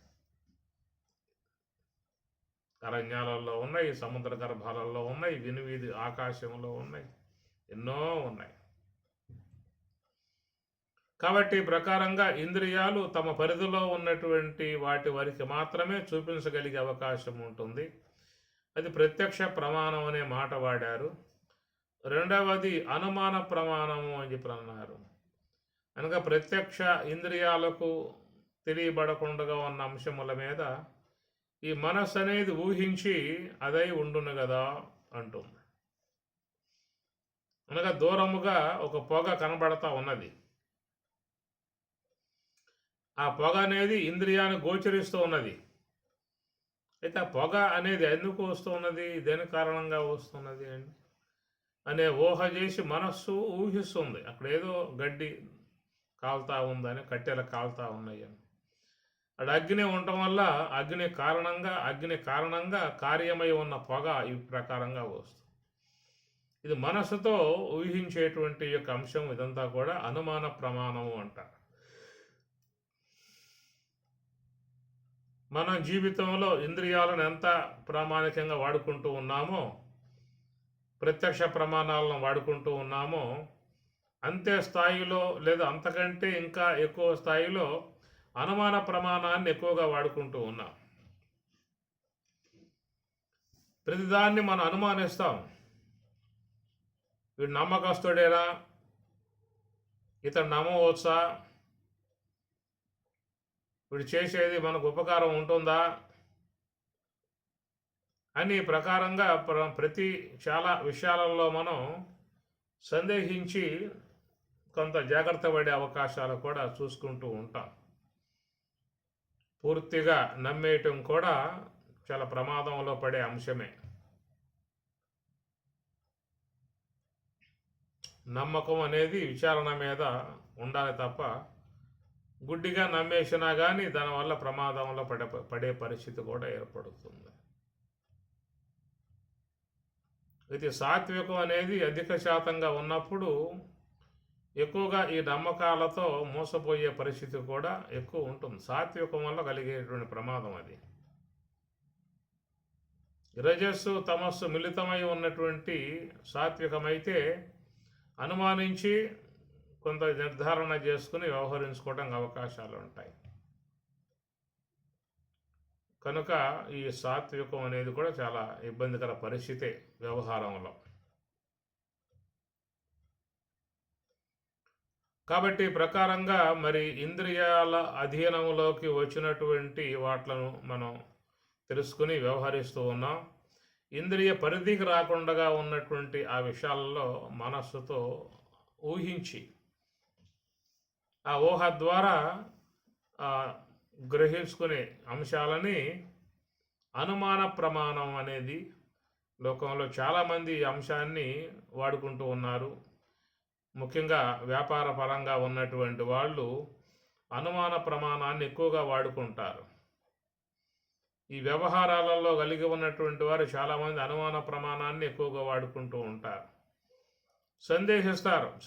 Speaker 1: అరణ్యాలలో ఉన్నాయి, సముద్ర గర్భాలలో ఉన్నాయి, వినువీధి ఆకాశంలో ఉన్నాయి, ఎన్నో ఉన్నాయి. కాబట్టి ప్రకారంగా ఇంద్రియాలు తమ పరిధిలో ఉన్నటువంటి వాటి వరకు మాత్రమే చూపించగలిగే అవకాశం ఉంటుంది. అది ప్రత్యక్ష ప్రమాణం అనే మాట వాడారు. రెండవది అనుమాన ప్రమాణము అని చెప్పి అన్నారు. అనగా ప్రత్యక్ష ఇంద్రియాలకు తెలియబడకుండా ఉన్న అంశముల మీద ఈ మనస్సు అనేది ఊహించి అదై ఉండును కదా అంటుంది. అనగా దూరముగా ఒక పొగ కనబడతా ఉన్నది. ఆ పొగ అనేది ఇంద్రియాన్ని గోచరిస్తూ ఉన్నది. అయితే ఆ పొగ అనేది ఎందుకు వస్తున్నది, దేని కారణంగా వస్తున్నది అనే ఊహ చేసి మనస్సు ఊహిస్తుంది. అక్కడ ఏదో గడ్డి కాలుతా ఉందని, కట్టెలు కాలుతా ఉన్నాయి అని. అక్కడ అగ్ని ఉండటం వల్ల అగ్ని కారణంగా కార్యమై ఉన్న పొగ ఈ ప్రకారంగా వస్తుంది. ఇది మనస్సుతో ఊహించేటువంటి యొక్క అంశం. ఇదంతా కూడా అనుమాన ప్రమాణము అంటారు. మన జీవితంలో ఇంద్రియాలను ఎంత ప్రామాణికంగా వాడుకుంటూ ఉన్నామో, ప్రత్యక్ష ప్రమాణాలను వాడుకుంటూ ఉన్నామో, అంతే స్థాయిలో లేదా అంతకంటే ఇంకా ఎక్కువ స్థాయిలో అనుమాన ప్రమాణాన్ని ఎక్కువగా వాడుకుంటూ ఉన్నాం. ప్రతిదాన్ని మనం అనుమానిస్తాం. వీడు నమ్మకస్తుడేనా, ఇతను నమ్మవచ్చా, వీడు చేసేది మనకు ఉపకారం ఉంటుందా అని ప్రకారంగా ప్రతి చాలా విషయాలలో మనం సందేహించి కొంత జాగ్రత్త పడే అవకాశాలు కూడా చూసుకుంటూ ఉంటాం. పూర్తిగా నమ్మేయటం కూడా చాలా ప్రమాదంలో పడే అంశమే. నమ్మకం అనేది విచారణ మీద ఉండాలి తప్ప గుడ్డిగా నమ్మేసినా కానీ దానివల్ల ప్రమాదంలో పడే పరిస్థితి కూడా ఏర్పడుతుంది. ఇది సాత్వికం అనేది అధిక శాతంగా ఉన్నప్పుడు ఎక్కువగా ఈ నమ్మకాలతో మోసపోయే పరిస్థితి కూడా ఎక్కువ ఉంటుంది. సాత్వికం వల్ల కలిగేటువంటి ప్రమాదం అది. రజస్సు తమస్సు మిళితమై ఉన్నటువంటి సాత్వికమైతే అనుమానించి కొంత నిర్ధారణ చేసుకుని వ్యవహరించుకోవడానికి అవకాశాలు ఉంటాయి. కనుక ఈ సాత్వికం అనేది కూడా చాలా ఇబ్బందికర పరిస్థితే వ్యవహారంలో. కాబట్టి ప్రకారంగా మరి ఇంద్రియాల అధీనంలోకి వచ్చినటువంటి వాట్లను మనం తెలుసుకుని వ్యవహరిస్తూ ఉన్నాం. ఇంద్రియ పరిధికి రాకుండా ఉన్నటువంటి ఆ విషయాలలో మనస్సుతో ఊహించి ఆ ఊహ ద్వారా గ్రహించుకునే అంశాలని అనుమాన ప్రమాణం అనేది లోకంలో చాలామంది ఈ అంశాన్ని వాడుకుంటూ ఉన్నారు. ముఖ్యంగా వ్యాపార పరంగా ఉన్నటువంటి వాళ్ళు అనుమాన ప్రమాణాన్ని ఎక్కువగా వాడుకుంటారు. ఈ వ్యవహారాలలో కలిగి ఉన్నటువంటి వారు చాలామంది అనుమాన ప్రమాణాన్ని ఎక్కువగా వాడుకుంటూ ఉంటారు.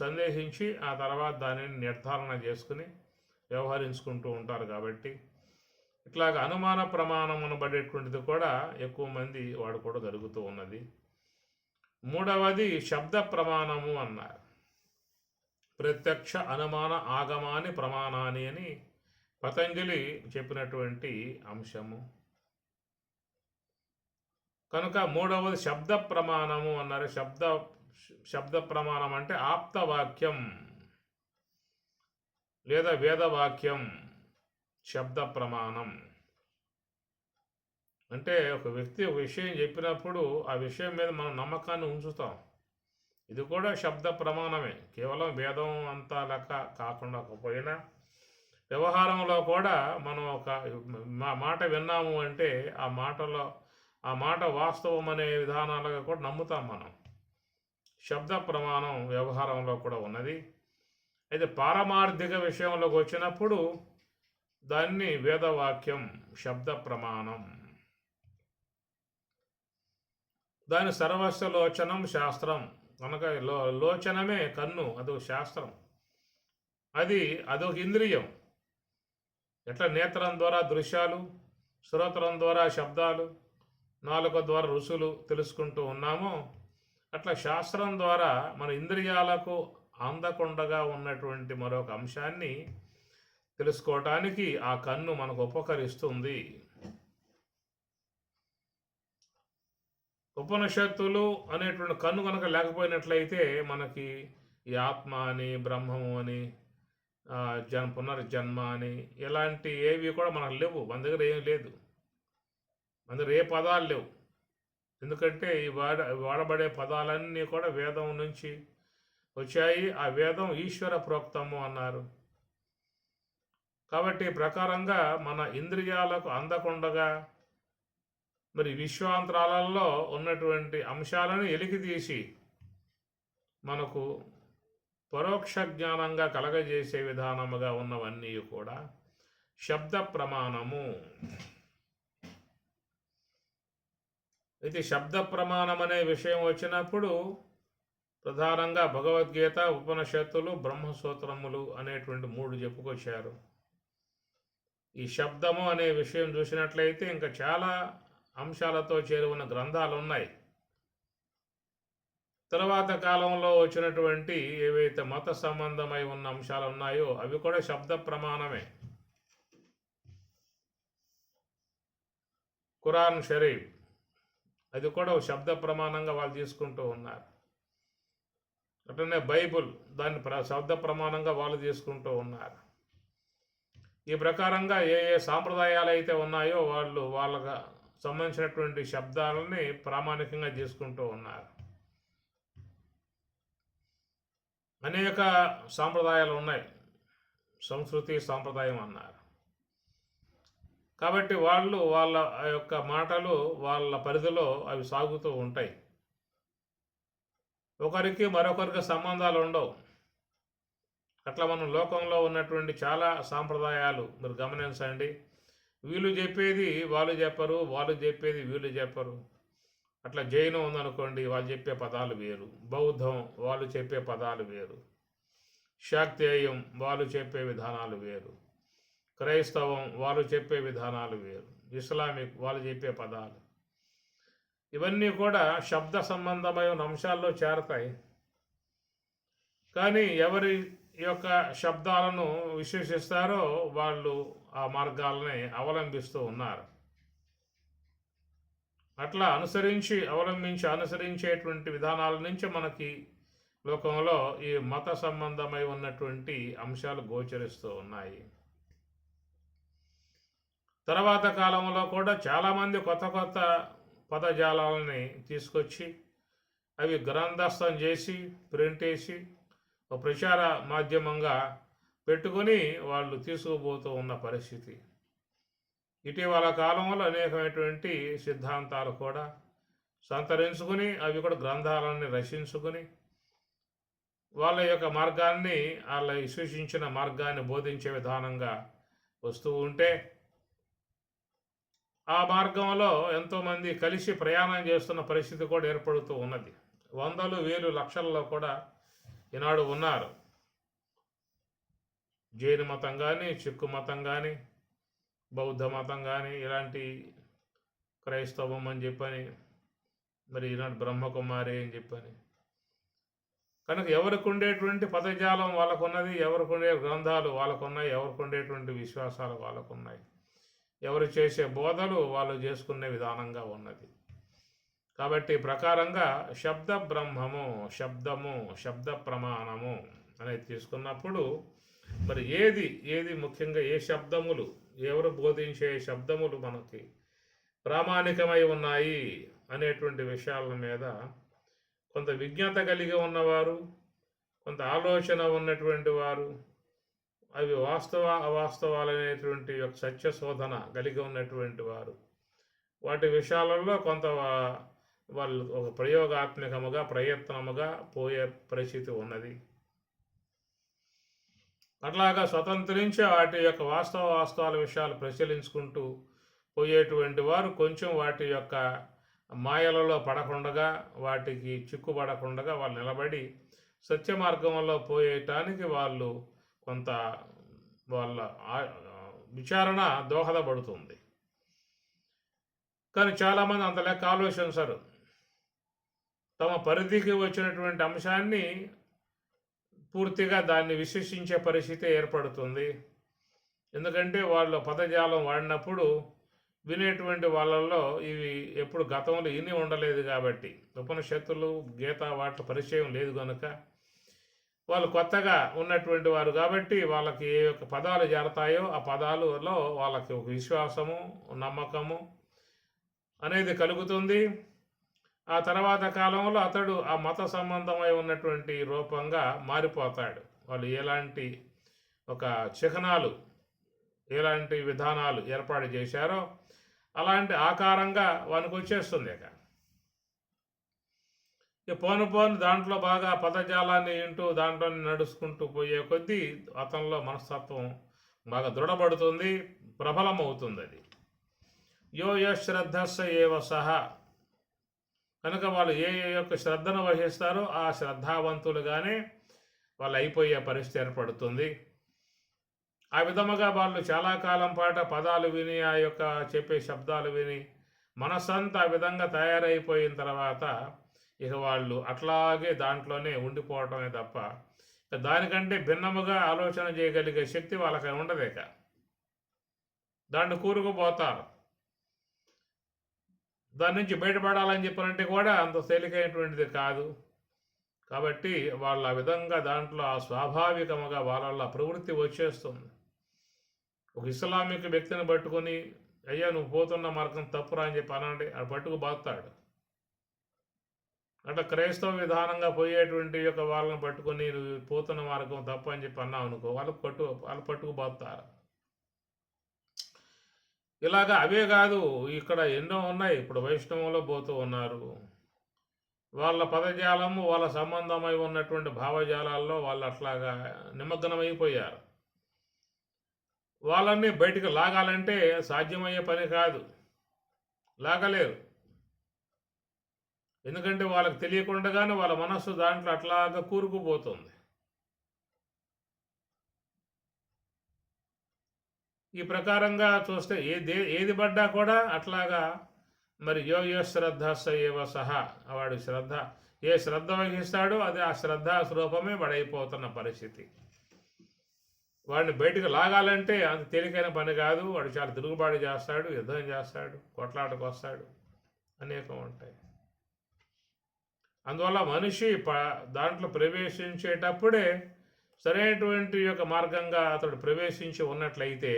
Speaker 1: సందేహించి ఆ తర్వాత దానిని నిర్ధారణ చేసుకుని వ్యవహరించుకుంటూ ఉంటారు. కాబట్టి ఇట్లాగ అనుమాన ప్రమాణం అనబడేటువంటిది కూడా ఎక్కువ మంది వాడుకోవడం జరుగుతూ ఉన్నది. మూడవది శబ్ద ప్రమాణము అన్నారు. ప్రత్యక్ష అనుమాన ఆగమాని ప్రమాణాన్ని అని పతంజలి చెప్పినటువంటి అంశము. కనుక మూడవది శబ్ద ప్రమాణము అన్నారు. శబ్ద ప్రమాణం అంటే ఆప్తవాక్యం లేదా వేదవాక్యం. శబ్ద ప్రమాణం అంటే ఒక వ్యక్తి ఒక విషయం చెప్పినప్పుడు ఆ విషయం మీద మనం నమ్మకాన్ని ఉంచుతాం. ఇది కూడా శబ్ద ప్రమాణమే. కేవలం వేదం అంతా లెక్క కాకుండా పోయినా వ్యవహారంలో కూడా మనం ఒక మాట విన్నాము అంటే ఆ మాట వాస్తవం అనే విధానాలుగా కూడా నమ్ముతాం మనం. శబ్ద ప్రమాణం వ్యవహారంలో కూడా ఉన్నది. అయితే పారమార్థిక విషయంలోకి వచ్చినప్పుడు దాన్ని వేదవాక్యం, శబ్ద ప్రమాణం. దాని సర్వస్వ లోచనం శాస్త్రం. కనుక లోచనమే కన్ను, అదొక శాస్త్రం. అదొక ఇంద్రియం. ఎట్లా నేత్రం ద్వారా దృశ్యాలు, శ్రోత్రం ద్వారా శబ్దాలు, నాలుక ద్వారా రుచులు తెలుసుకుంటూ ఉన్నామో అట్లా శాస్త్రం ద్వారా మన ఇంద్రియాలకు అందకుండగా ఉన్నటువంటి మరొక అంశాన్ని తెలుసుకోవటానికి ఆ కన్ను మనకు ఉపకరిస్తుంది. ఉపనిషత్తులు అనేటువంటి కన్ను కనుక లేకపోయినట్లయితే మనకి ఈ ఆత్మ అని, బ్రహ్మము అని, పునర్జన్మ అని ఇలాంటి ఏవి కూడా మనకు లేవు. మన దగ్గర ఏం లేదు. మన దగ్గర ఏ పదాలు లేవు. ఎందుకంటే ఈ వాడబడే పదాలన్నీ కూడా వేదం నుంచి వచ్చాయి. ఆ వేదం ఈశ్వర ప్రోక్తము అన్నారు. కాబట్టి ప్రకారంగా మన ఇంద్రియాలకు అందకుండగా మరి విశ్వాంతరాలలో ఉన్నటువంటి అంశాలను ఎలికితీసి మనకు పరోక్ష జ్ఞానంగా కలగజేసే విధానముగా ఉన్నవన్నీ కూడా శబ్ద ప్రమాణము. అయితే శబ్ద ప్రమాణం అనే విషయం వచ్చినప్పుడు ప్రధానంగా భగవద్గీత, ఉపనిషత్తులు, బ్రహ్మసూత్రములు అనేటువంటి 3 చెప్పుకొచ్చారు. ఈ శబ్దము అనే విషయం చూసినట్లయితే ఇంకా చాలా అంశాలతో చేరి ఉన్న గ్రంథాలు ఉన్నాయి. తర్వాత కాలంలో వచ్చినటువంటి ఏవైతే మత సంబంధమై ఉన్న అంశాలు ఉన్నాయో అవి కూడా శబ్ద ప్రమాణమే. ఖురాన్ షరీఫ్ అది కూడా శబ్ద ప్రమాణంగా వాళ్ళు తీసుకుంటూ ఉన్నారు. అట్లనే బైబుల్ దాన్ని శబ్ద ప్రమాణంగా వాళ్ళు తీసుకుంటూ ఉన్నారు. ఈ ప్రకారంగా ఏ సాంప్రదాయాలు అయితే ఉన్నాయో వాళ్ళకు సంబంధించినటువంటి శబ్దాలని ప్రామాణికంగా తీసుకుంటూ ఉన్నారు. అనేక సాంప్రదాయాలు ఉన్నాయి. సంస్కృతి సాంప్రదాయం అన్నారు. కాబట్టి వాళ్ళ యొక్క మాటలు వాళ్ళ పరిధిలో అవి సాగుతూ ఉంటాయి. ఒకరికి మరొకరికి సంబంధాలు ఉండవు. అట్లా మనం లోకంలో ఉన్నటువంటి చాలా సాంప్రదాయాలు మీరు గమనించండి. వీళ్ళు చెప్పేది వాళ్ళు చెప్పరు, వాళ్ళు చెప్పేది వీళ్ళు చెప్పరు. అట్లా జైనం ఉందనుకోండి, వాళ్ళు చెప్పే పదాలు వేరు. బౌద్ధం వాళ్ళు చెప్పే పదాలు వేరు. శాక్తేయం వాళ్ళు చెప్పే విధానాలు వేరు. క్రైస్తవం వాళ్ళు చెప్పే విధానాలు వేరు. ఇస్లామిక్ వాళ్ళు చెప్పే పదాలు ఇవన్నీ కూడా శబ్ద సంబంధమైన అంశాల్లో చేరతాయి. కానీ ఎవరి యొక్క శబ్దాలను విశ్లేషిస్తారో వాళ్ళు ఆ మార్గాలని అవలంబిస్తూ ఉన్నారు. అట్లా అనుసరించేటువంటి విధానాల నుంచి మనకి లోకంలో ఈ మత సంబంధమై ఉన్నటువంటి అంశాలు గోచరిస్తూ ఉన్నాయి. తర్వాత కాలంలో కూడా చాలామంది కొత్త కొత్త పదజాలాలని తీసుకొచ్చి అవి గ్రంథస్థం చేసి ప్రింట్ వేసి ఒక ప్రచార మాధ్యమంగా పెట్టుకొని వాళ్ళు తీసుకుపోతూ ఉన్న పరిస్థితి. ఇటీవల కాలంలో అనేకమైనటువంటి సిద్ధాంతాలు కూడా సంతరించుకుని అవి కూడా గ్రంథాలని రచించుకుని వాళ్ళ యొక్క మార్గాన్ని వాళ్ళ సూచించిన మార్గాన్ని బోధించే విధానంగా వస్తూ ఉంటే ఆ మార్గంలో ఎంతోమంది కలిసి ప్రయాణం చేస్తున్న పరిస్థితి కూడా ఏర్పడుతూ ఉన్నది. వందలు, వేలు, లక్షల్లో కూడా ఈనాడు ఉన్నారు. జైన మతం కానీ, సిక్కు మతం కానీ, బౌద్ధ మతం కానీ, ఇలాంటి క్రైస్తవం అని చెప్పని, మరి ఈనాడు బ్రహ్మకుమారి అని చెప్పని. కనుక ఎవరికి ఉండేటువంటి పదజాలం వాళ్ళకున్నది, ఎవరికి ఉండే గ్రంథాలు వాళ్ళకున్నాయి, ఎవరికి ఉండేటువంటి విశ్వాసాలు వాళ్ళకున్నాయి, ఎవరు చేసే బోధలు వాళ్ళు చేసుకునే విధానంగా ఉన్నది. కాబట్టి ప్రకారంగా శబ్ద బ్రహ్మము, శబ్దము, శబ్ద ప్రమాణము అనేది తీసుకున్నప్పుడు మరి ఏది ఏది ముఖ్యంగా ఏ శబ్దములు, ఎవరు బోధించే శబ్దములు మనకి ప్రామాణికమై ఉన్నాయి అనేటువంటి విషయాల మీద కొంత విజ్ఞత కలిగి ఉన్నవారు, కొంత ఆలోచన ఉన్నటువంటి వారు, అవి వాస్తవ అవాస్తవాలనేటువంటి ఒక సత్య శోధన కలిగి ఉన్నటువంటి వారు వాటి విషయాలలో కొంత వాళ్ళు ఒక ప్రయోగాత్మకముగా ప్రయత్నముగా పోయే పరిస్థితి ఉన్నది. అట్లాగా స్వతంత్రించి వాటి యొక్క వాస్తవాల విషయాలు పరిశీలించుకుంటూ పోయేటువంటి వారు కొంచెం వాటి యొక్క మాయలలో పడకుండగా, వాటికి చిక్కుపడకుండగా వాళ్ళు నిలబడి సత్య మార్గంలో పోయేటానికి వాళ్ళు కొంత వాళ్ళ విచారణ దోహదపడుతుంది. కానీ చాలామంది అంత లెక్క ఆలోచించరు. తమ పరిధికి వచ్చినటువంటి అంశాన్ని పూర్తిగా దాన్ని విశ్లేషించే పరిస్థితి ఏర్పడుతుంది. ఎందుకంటే వాళ్ళు పదజాలం వాడినప్పుడు వినేటువంటి వాళ్ళల్లో ఇవి ఎప్పుడు గతంలో ఇన్ని ఉండలేదు కాబట్టి, ఉపనిషత్తులు గీత వాటి పరిచయం లేదు కనుక వాళ్ళు కొత్తగా ఉన్నటువంటి వారు కాబట్టి వాళ్ళకి ఏ యొక్క పదాలు చేరతాయో ఆ పదాలలో వాళ్ళకి ఒక విశ్వాసము, నమ్మకము అనేది కలుగుతుంది. ఆ తర్వాత కాలంలో అతడు ఆ మత సంబంధమై ఉన్నటువంటి రూపంగా మారిపోతాడు. వాళ్ళు ఎలాంటి ఒక చిహ్నాలు, ఎలాంటి విధానాలు ఏర్పాటు చేశారో అలాంటి ఆకారంగా వానికి వచ్చేస్తుంది. ఇక పోను దాంట్లో బాగా పదజాలాన్ని వింటూ దాంట్లో నడుచుకుంటూ పోయే కొద్దీ అతనిలో మనస్తత్వం బాగా దృఢపడుతుంది, ప్రబలమవుతుంది. అది యో శ్రద్ధస్స ఏవ సహా. కనుక వాళ్ళు ఏ యొక్క శ్రద్ధను వహిస్తారో ఆ శ్రద్ధావంతులుగానే వాళ్ళు అయిపోయే పరిస్థితి ఏర్పడుతుంది. ఆ విధముగా వాళ్ళు చాలా కాలం పాటు పదాలు విని, ఆ యొక్క చెప్పే శబ్దాలు విని మనసంతా ఆ విధంగా తయారైపోయిన తర్వాత ఇక వాళ్ళు అట్లాగే దాంట్లోనే ఉండిపోవటమే తప్ప దానికంటే భిన్నముగా ఆలోచన చేయగలిగే శక్తి వాళ్ళకి ఉండదేక. దాన్ని కూరుకుపోతారు. దాని నుంచి బయటపడాలని చెప్పాలంటే కూడా అంత తేలికైనటువంటిది కాదు. కాబట్టి వాళ్ళు ఆ విధంగా దాంట్లో ఆ స్వాభావికముగా వాళ్ళ ప్రవృత్తి వచ్చేస్తుంది. ఒక ఇస్లామిక్ వ్యక్తిని పట్టుకొని అయ్యా నువ్వు పోతున్న మార్గం తప్పురా అని చెప్పి అనండి, అది పట్టుకు బాగుతాడు. అట్లా క్రైస్తవ విధానంగా పోయేటువంటి యొక్క వాళ్ళని పట్టుకొని నువ్వు పోతున్న మార్గం తప్పు అని చెప్పి అన్నావు అనుకో, వాళ్ళు పట్టుకు బాగుతారు. ఇలాగా అవే కాదు, ఇక్కడ ఎన్నో ఉన్నాయి. ఇప్పుడు వైష్ణవంలో పోతూ ఉన్నారు. వాళ్ళ పదజాలము, వాళ్ళ సంబంధమై ఉన్నటువంటి భావజాలాల్లో వాళ్ళు అట్లాగా నిమగ్నమైపోయారు. వాళ్ళని బయటికి లాగాలంటే సాధ్యమయ్యే పని కాదు, లాగలేరు. ఎందుకంటే వాళ్ళకి తెలియకుండానే వాళ్ళ మనస్సు దాంట్లో అట్లాగా కూరుకుపోతుంది. ఈ ప్రకారంగా చూస్తే ఏది పడ్డా కూడా అట్లాగా మరి యో శ్రద్ధస్స ఏవ సహా. వాడు ఏ శ్రద్ధ వహిస్తాడో అది ఆ శ్రద్ధా స్వరూపమే వాడైపోతున్న పరిస్థితి. వాడిని బయటకు లాగాలంటే అంత తేలికైన పని కాదు. వాడు చాలా తిరుగుబాటు చేస్తాడు, యుద్ధం చేస్తాడు, కొట్లాటకు వస్తాడు, అనేకం ఉంటాయి. అందువల్ల మనిషి దాంట్లో ప్రవేశించేటప్పుడే సరైనటువంటి యొక్క మార్గంగా అతడు ప్రవేశించి ఉన్నట్లయితే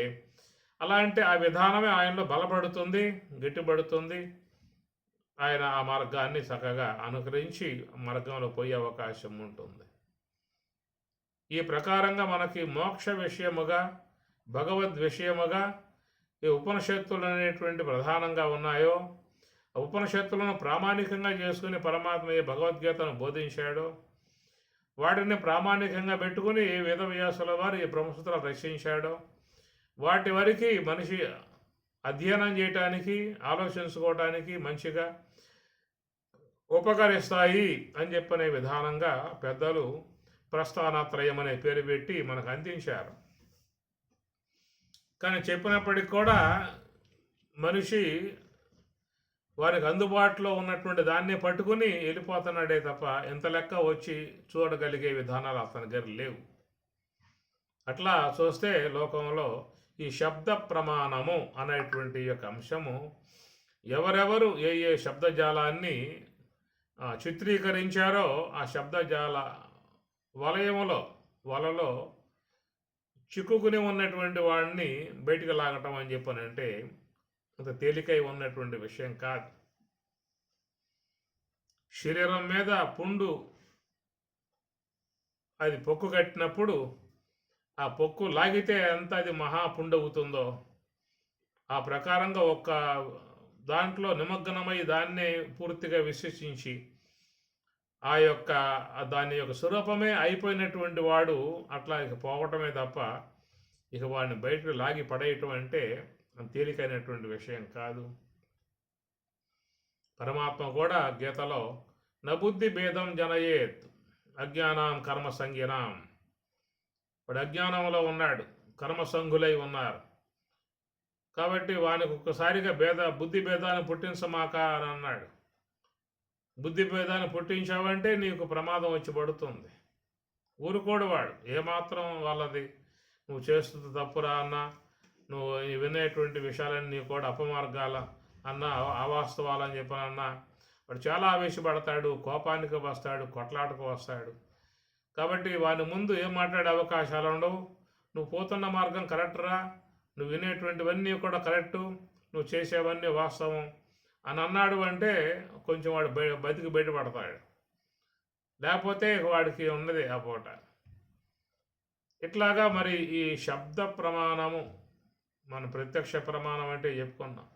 Speaker 1: అలాంటి ఆ విధానమే ఆయనలో బలపడుతుంది, గట్టిపడుతుంది. ఆయన ఆ మార్గాన్ని చక్కగా అనుకరించి మార్గంలో పోయే అవకాశం ఉంటుంది. ఈ ప్రకారంగా మనకి మోక్ష విషయముగా, భగవద్ విషయముగా ఈ ఉపనిషత్తులు అనేటువంటి ప్రధానంగా ఉన్నాయో, ఉపనిషత్తులను ప్రామాణికంగా చేసుకుని పరమాత్మ ఏ భగవద్గీతను బోధించాడో వాటిని ప్రామాణికంగా పెట్టుకుని ఏ వేదవ్యాసుల వారు ఈ బ్రహ్మసూత్రాలు రచించాడో వాటి వరకు మనిషి అధ్యయనం చేయటానికి, ఆలోచించుకోవటానికి మంచిగా ఉపకరిస్తాయి అని చెప్పనే విధానంగా పెద్దలు ప్రస్థానత్రయం అనే పేరు పెట్టి మనకు అందించారు. కానీ చెప్పినప్పటికి కూడా మనిషి వారికి అందుబాటులో ఉన్నటువంటి దాన్ని పట్టుకుని వెళ్ళిపోతున్నాడే తప్ప ఎంత లెక్క వచ్చి చూడగలిగే విధానాలు అతని దగ్గర లేవు. అట్లా చూస్తే లోకంలో ఈ శబ్ద ప్రమాణము అనేటువంటి యొక్క అంశము ఎవరెవరు ఏ ఏ శబ్దజాలాన్ని చిత్రీకరించారో ఆ శబ్దజాల వలలో చిక్కుకుని ఉన్నటువంటి వాడిని బయటికి లాగటం అని చెప్పనంటే అంత తేలికై ఉన్నటువంటి విషయం కాదు. శరీరం మీద పుండు అది పొక్కు కట్టినప్పుడు ఆ పొక్కు లాగితే ఎంత అది మహాపుండు అవుతుందో ఆ ప్రకారంగా ఒక్క దాంట్లో నిమగ్నమై దాన్నే పూర్తిగా విశ్వసించి దాని యొక్క స్వరూపమే అయిపోయినటువంటి వాడు అట్లా ఇక పోవటమే తప్ప ఇక వాడిని బయటకు లాగి పడేయటం అంటే తేలికైనటువంటి విషయం కాదు. పరమాత్మ కూడా గీతలో నబుద్ధి భేదం జనయేత్ అజ్ఞానం కర్మసంజ్ఞనాం, వాడు అజ్ఞానంలో ఉన్నాడు, కర్మసంఘులై ఉన్నారు కాబట్టి వానికి ఒక్కసారిగా బుద్ధి భేదాన్ని పుట్టించమాక అని అన్నాడు. బుద్ధి భేదాన్ని పుట్టించావంటే నీకు ప్రమాదం వచ్చి పడుతుంది. ఊరుకోడు వాడు, ఏమాత్రం వాళ్ళది నువ్వు చేస్తుంది తప్పురా అన్నా, నువ్వు వినేటువంటి విషయాలన్నీ కూడా అపమార్గాల అన్నా, అవాస్తవాలని చెప్పనన్నా వాడు చాలా ఆవేశపడతాడు, కోపానికి వస్తాడు, కొట్లాటకు వస్తాడు. కాబట్టి వాని ముందు ఏం మాట్లాడే అవకాశాలు ఉండవు. నువ్వు పోతున్న మార్గం కరెక్ట్రా, నువ్వు వినేటువంటివన్నీ కూడా కరెక్టు, నువ్వు చేసేవన్నీ వాస్తవం అని అన్నాడు అంటే కొంచెం వాడు బతికి బయటపడతాడు. లేకపోతే వాడికి ఉన్నది ఆ పూట. ఇట్లాగా మరి ఈ శబ్ద ప్రమాణము మన ప్రత్యక్ష ప్రమాణం అంటే చెప్పుకున్నాం.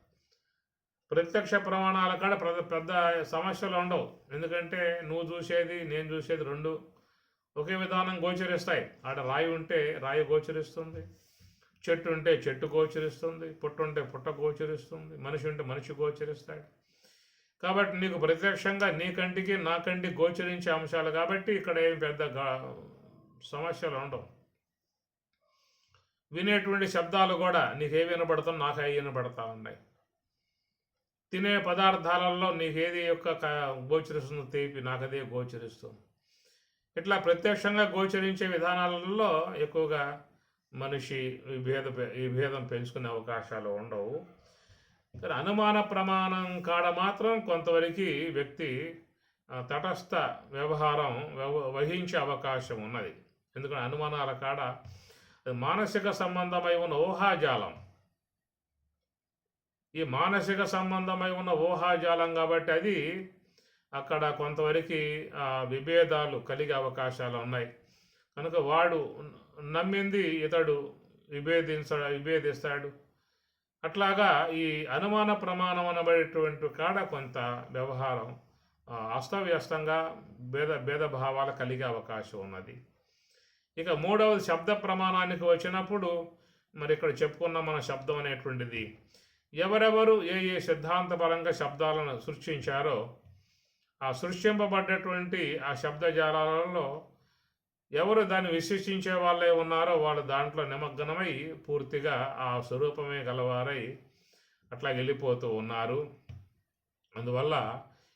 Speaker 1: ప్రత్యక్ష ప్రమాణాల కాడ పెద్ద సమస్యలు ఉండవు. ఎందుకంటే నువ్వు చూసేది నేను చూసేది రెండు ఒకే విధానం గోచరిస్తాయి. ఆడ రాయి ఉంటే రాయి గోచరిస్తుంది, చెట్టు ఉంటే చెట్టు గోచరిస్తుంది, పుట్ట ఉంటే పుట్ట గోచరిస్తుంది, మనిషి ఉంటే మనిషి గోచరిస్తాడు. కాబట్టి నీకు ప్రత్యక్షంగా నీ కంటికి నా కంటికి గోచరించే అంశాలు కాబట్టి ఇక్కడ ఏం పెద్ద సమస్యలు ఉండవు. వినేటువంటి శబ్దాలు కూడా నీకేవి వినపడుతుంది, నాకు అవి వినపడతా ఉన్నాయి. తినే పదార్థాలలో నీకేది గోచరిస్తుందో తీపి నాకు అదే గోచరిస్తుంది. ఇట్లా ప్రత్యక్షంగా గోచరించే విధానాలలో ఎక్కువగా మనిషి ఈ భేదం పెంచుకునే అవకాశాలు ఉండవు. కానీ అనుమాన ప్రమాణం కాడ మాత్రం కొంతవరకు వ్యక్తి తటస్థ వ్యవహారం వహించే అవకాశం ఉన్నది. ఎందుకంటే అనుమానాల కాడ మానసిక సంబంధమై ఉన్న ఊహాజాలం, ఈ మానసిక సంబంధమై ఉన్న ఊహాజాలం కాబట్టి అది అక్కడ కొంతవరకు విభేదాలు కలిగే అవకాశాలు ఉన్నాయి. కనుక వాడు నమ్మింది ఇతడు విభేదిస్తాడు. అట్లాగా ఈ అనుమాన ప్రమాణం అనబడేటువంటి కాడ కొంత వ్యవహారం అస్తవ్యస్తంగా భేదభావాలు కలిగే అవకాశం ఉన్నది. ఇక మూడవది శబ్ద ప్రమాణానికి వచ్చినప్పుడు మరి ఇక్కడ చెప్పుకున్న మన శబ్దం అనేటువంటిది ఎవరెవరు ఏ ఏ సిద్ధాంతపరంగా శబ్దాలను సృష్టించారో ఆ సృష్టింపబడ్డటువంటి ఆ శబ్దజాలాలలో ఎవరు దాన్ని విశ్వసించే వాళ్ళే ఉన్నారో వాళ్ళు దాంట్లో నిమగ్నమై పూర్తిగా ఆ స్వరూపమే గలవారై అట్లా వెళ్ళిపోతూ ఉన్నారు. అందువల్ల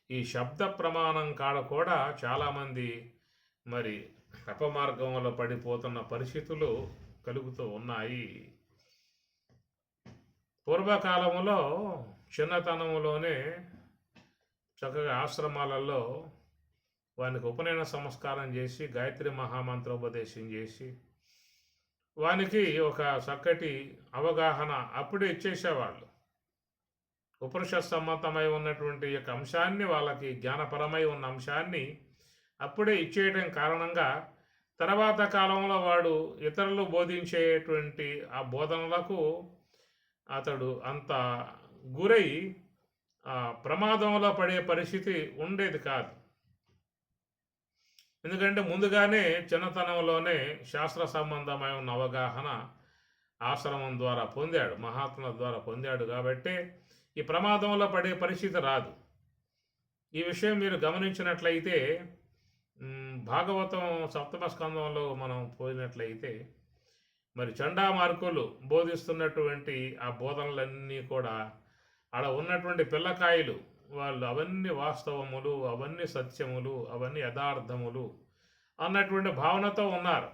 Speaker 1: ఈ శబ్ద ప్రమాణం కాడ కూడా చాలామంది మరి అపమార్గంలో పడిపోతున్న పరిస్థితులు కలుగుతూ ఉన్నాయి. పూర్వకాలంలో చిన్నతనంలోనే చక్కగా ఆశ్రమాలలో వానికి ఉపనయన సంస్కారం చేసి గాయత్రి మహామంత్రోపదేశం చేసి వానికి ఒక చక్కటి అవగాహన అప్పుడే ఇచ్చేసేవాళ్ళు. ఉపనిషత్ సమ్మతమై ఉన్నటువంటి యొక్క అంశాన్ని, వాళ్ళకి జ్ఞానపరమై ఉన్న అంశాన్ని అప్పుడే ఇచ్చేయడం కారణంగా తర్వాత కాలంలో వాడు ఇతరులు బోధించేటువంటి ఆ బోధనలకు అతడు అంత గురై ప్రమాదంలో పడే పరిస్థితి ఉండేది కాదు. ఎందుకంటే ముందుగానే చిన్నతనంలోనే శాస్త్ర సంబంధమై ఉన్న అవగాహన ఆశ్రమం ద్వారా పొందాడు, మహాత్ముల ద్వారా పొందాడు కాబట్టి ఈ ప్రమాదంలో పడే పరిస్థితి రాదు. ఈ విషయం మీరు గమనించినట్లయితే భాగవతం సప్తమ స్కందంలో మనం పోయినట్లయితే మరి చండామార్కులు బోధిస్తున్నటువంటి ఆ బోధనలన్నీ కూడా ఆడ ఉన్నటువంటి పిల్లకాయలు వాళ్ళు అవన్నీ వాస్తవములు, అవన్నీ సత్యములు, అవన్నీ యథార్థములు అన్నటువంటి భావనతో ఉన్నారు.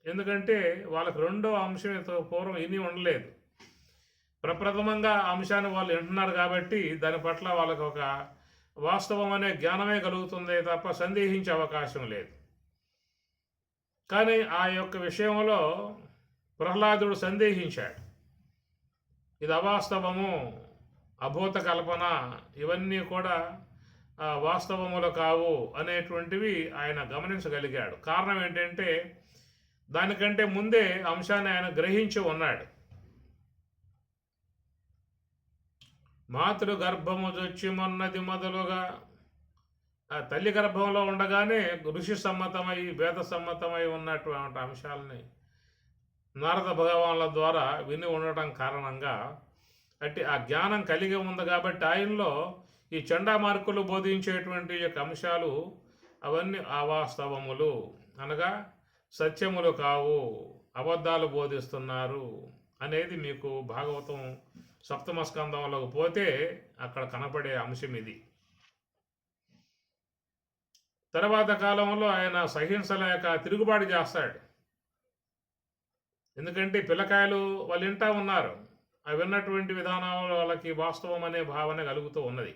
Speaker 1: ఎందుకంటే వాళ్ళకి రెండో అంశం పూర్వం ఇని ఉండలేదు. ప్రప్రథమంగా ఆ అంశాన్ని వాళ్ళు వింటున్నారు కాబట్టి దాని పట్ల వాళ్ళకి ఒక వాస్తవం అనే జ్ఞానమే కలుగుతుందే తప్ప సందేహించే అవకాశం లేదు. కానీ ఆ యొక్క విషయంలో ప్రహ్లాదుడు సందేహించాడు. ఇది అవాస్తవము, అభూత కల్పన, ఇవన్నీ కూడా వాస్తవములు కావు అనేటువంటివి ఆయన గమనించగలిగాడు. కారణం ఏంటంటే దానికంటే ముందే అంశాన్ని ఆయన గ్రహించి ఉన్నాడు. మాతృ గర్భము జొచ్చి మొన్నది మొదలుగా, ఆ తల్లి గర్భంలో ఉండగానే ఋషి సమ్మతమై వేద సమ్మతమై ఉన్నటువంటి అంశాలని నారద భగవానుల ద్వారా విని ఉండటం కారణంగా అట్టి ఆ జ్ఞానం కలిగి ఉంది కాబట్టి ఆయనలో ఈ చండామార్కులు బోధించేటువంటి యొక్క అంశాలు అవన్నీ అవాస్తవములు, అనగా సత్యములు కావు, అబద్ధాలు బోధిస్తున్నారు అనేది మీకు భాగవతం సప్తమ స్కందంలోకి పోతే అక్కడ కనపడే అంశం ఇది. తర్వాత కాలంలో ఆయన సహించలేక తిరుగుబాటు చేస్తాడు. ఎందుకంటే పిల్లకాయలు వాళ్ళు వింటా ఉన్నారు, అవి విన్నటువంటి విధానంలో వాళ్ళకి వాస్తవం అనే భావన కలుగుతూ ఉన్నది.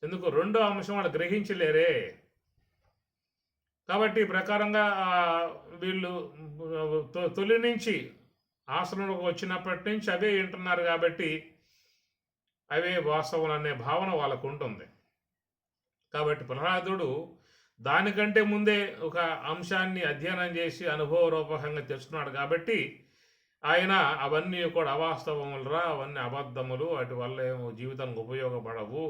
Speaker 1: ఎందుకు రెండో అంశం వాళ్ళు గ్రహించలేరే. కాబట్టి ప్రకారంగా వీళ్ళు తొలి నుంచి ఆశ్రమంలోకి వచ్చినప్పటి నుంచి అవే వింటున్నారు కాబట్టి అవే వాస్తవం అనే భావన వాళ్ళకు ఉంటుంది. కాబట్టి ప్రహ్లాదుడు దానికంటే ముందే ఒక అంశాన్ని అధ్యయనం చేసి అనుభవరూపకంగా తెచ్చుకున్నాడు కాబట్టి ఆయన అవన్నీ కూడా అవాస్తవములురా, అవన్నీ అబద్ధములు, వాటి వల్ల ఏమో జీవితానికి ఉపయోగపడవు,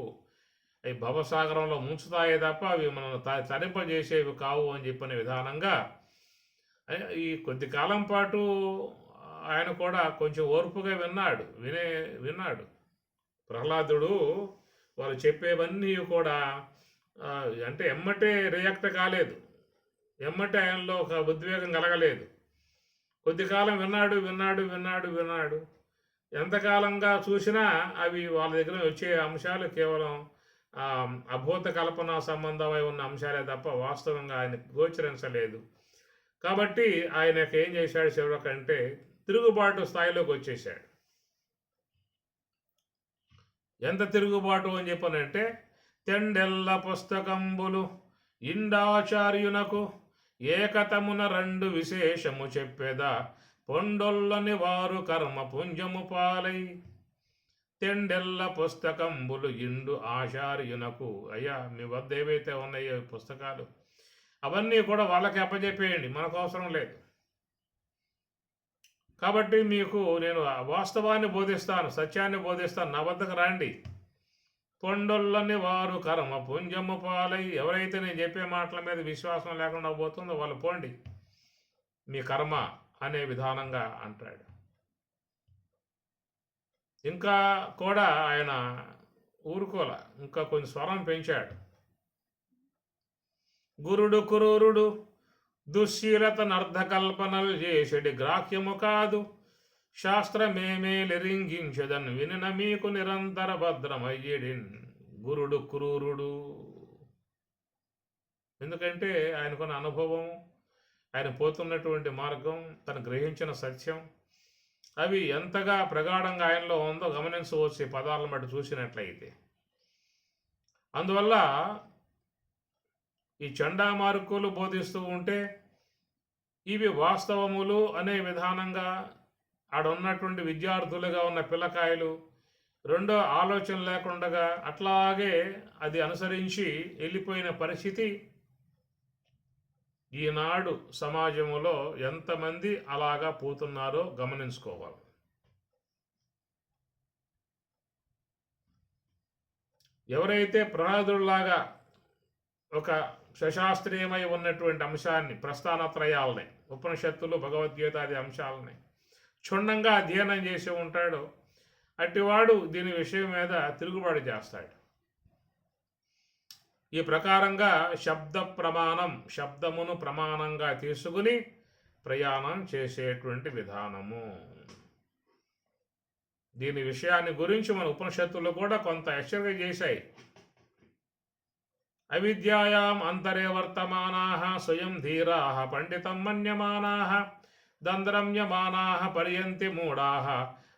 Speaker 1: అవి భవసాగరంలో ముంచుతాయే తప్ప అవి మనం తరింపజేసేవి కావు అని చెప్పిన విధానంగా ఈ కొద్ది కాలం పాటు ఆయన కూడా కొంచెం ఓర్పుగా విన్నాడు. ప్రహ్లాదుడు వాళ్ళు చెప్పేవన్నీ కూడా అంటే ఎమ్మటే రియాక్ట్ కాలేదు, ఎమ్మటే ఆయనలో ఒక ఉద్వేగం కలగలేదు. కొద్ది కాలం విన్నాడు. ఎంతకాలంగా చూసినా అవి వాళ్ళ దగ్గర వచ్చే అంశాలు కేవలం అభూత కల్పన సంబంధమై ఉన్న అంశాలే తప్ప వాస్తవంగా ఆయనకు గోచరించలేదు. కాబట్టి ఆయనకు ఏం చేశాడు చివరికంటే తిరుగుబాటు స్థాయిలోకి వచ్చేసాడు. ఎంత తిరుగుబాటు అని చెప్పనంటే తెండెల్ల పుస్తకంబులు ఇండాచార్యునకు ఏకతమున రెండు విశేషము చెప్పేదా పొండొల్లని వారు కర్మ పుంజము పాలై. తెండెల్ల పుస్తకంబులు ఇండు ఆచార్యునకు, అయ్యా మీ వద్ద ఏవైతే ఉన్నాయో పుస్తకాలు అవన్నీ కూడా వాళ్ళకి అప్పచెప్పేయండి, మనకు అవసరం లేదు. కాబట్టి మీకు నేను వాస్తవాన్ని బోధిస్తాను, సత్యాన్ని బోధిస్తాను, నా వద్దకు రండి. పొండొల్లని వారు కర్మ పుంజము పాలై, ఎవరైతే నేను చెప్పే మాటల మీద విశ్వాసం లేకుండా పోతుందో వాళ్ళు పోండి, మీ కర్మ అనే విధానంగా అంటాడు. ఇంకా కూడా ఆయన ఊరుకోల, ఇంకా కొంచెం స్వరం పెంచాడు. గురుడు క్రూరుడు దుశ్శీలత నర్ధకల్పనలు చేసేటి గ్రాహ్యము కాదు, శాస్త్రమేమేలిరింగించదన్ వినిన మీకు నిరంతర భద్రమయ్యేడిన్. గురుడు క్రూరుడు, ఎందుకంటే ఆయనకున్న అనుభవం, ఆయన పోతున్నటువంటి మార్గం, తను గ్రహించిన సత్యం, అవి ఎంతగా ప్రగాఢంగా ఆయనలో ఉందో గమనించవచ్చు ఈ పదాలను బట్టి చూసినట్లయితే. అందువల్ల ఈ చండామార్కులు బోధిస్తూ ఉంటే ఇవి వాస్తవములు అనే విధానంగా ఆడున్నటువంటి విద్యార్థులుగా ఉన్న పిల్లకాయలు రెండో ఆలోచన లేకుండా అట్లాగే అది అనుసరించి వెళ్ళిపోయిన పరిస్థితి ఈనాడు సమాజంలో ఎంతమంది అలాగా పోతున్నారో గమనించుకోవాలి. ఎవరైతే ప్రహ్లాదుడిలాగా ఒక సశాస్త్రీయమై ఉన్నటువంటి అంశాన్ని, ప్రస్థానత్రయాలని, ఉపనిషత్తులు, భగవద్గీతాది అంశాలని క్షుణ్ణంగా అధ్యయనం చేసి ఉంటాడో అట్టివాడు దీని విషయం మీద తిరుగుబాటు చేస్తాడు. ఈ ప్రకారంగా శబ్ద ప్రమాణం, శబ్దమును ప్రమాణంగా తీసుకుని ప్రయాణం చేసేటువంటి విధానము. దీని విషయాన్ని గురించి మన ఉపనిషత్తులు కూడా కొంత హెచ్చరిక చేశాయి. అవిద్యాయాం అంతరే వర్తమానాః స్వయం ధీరాః పండితం మన్యమానాః దంద్రమ్యమానాః పర్యంతి మూఢాః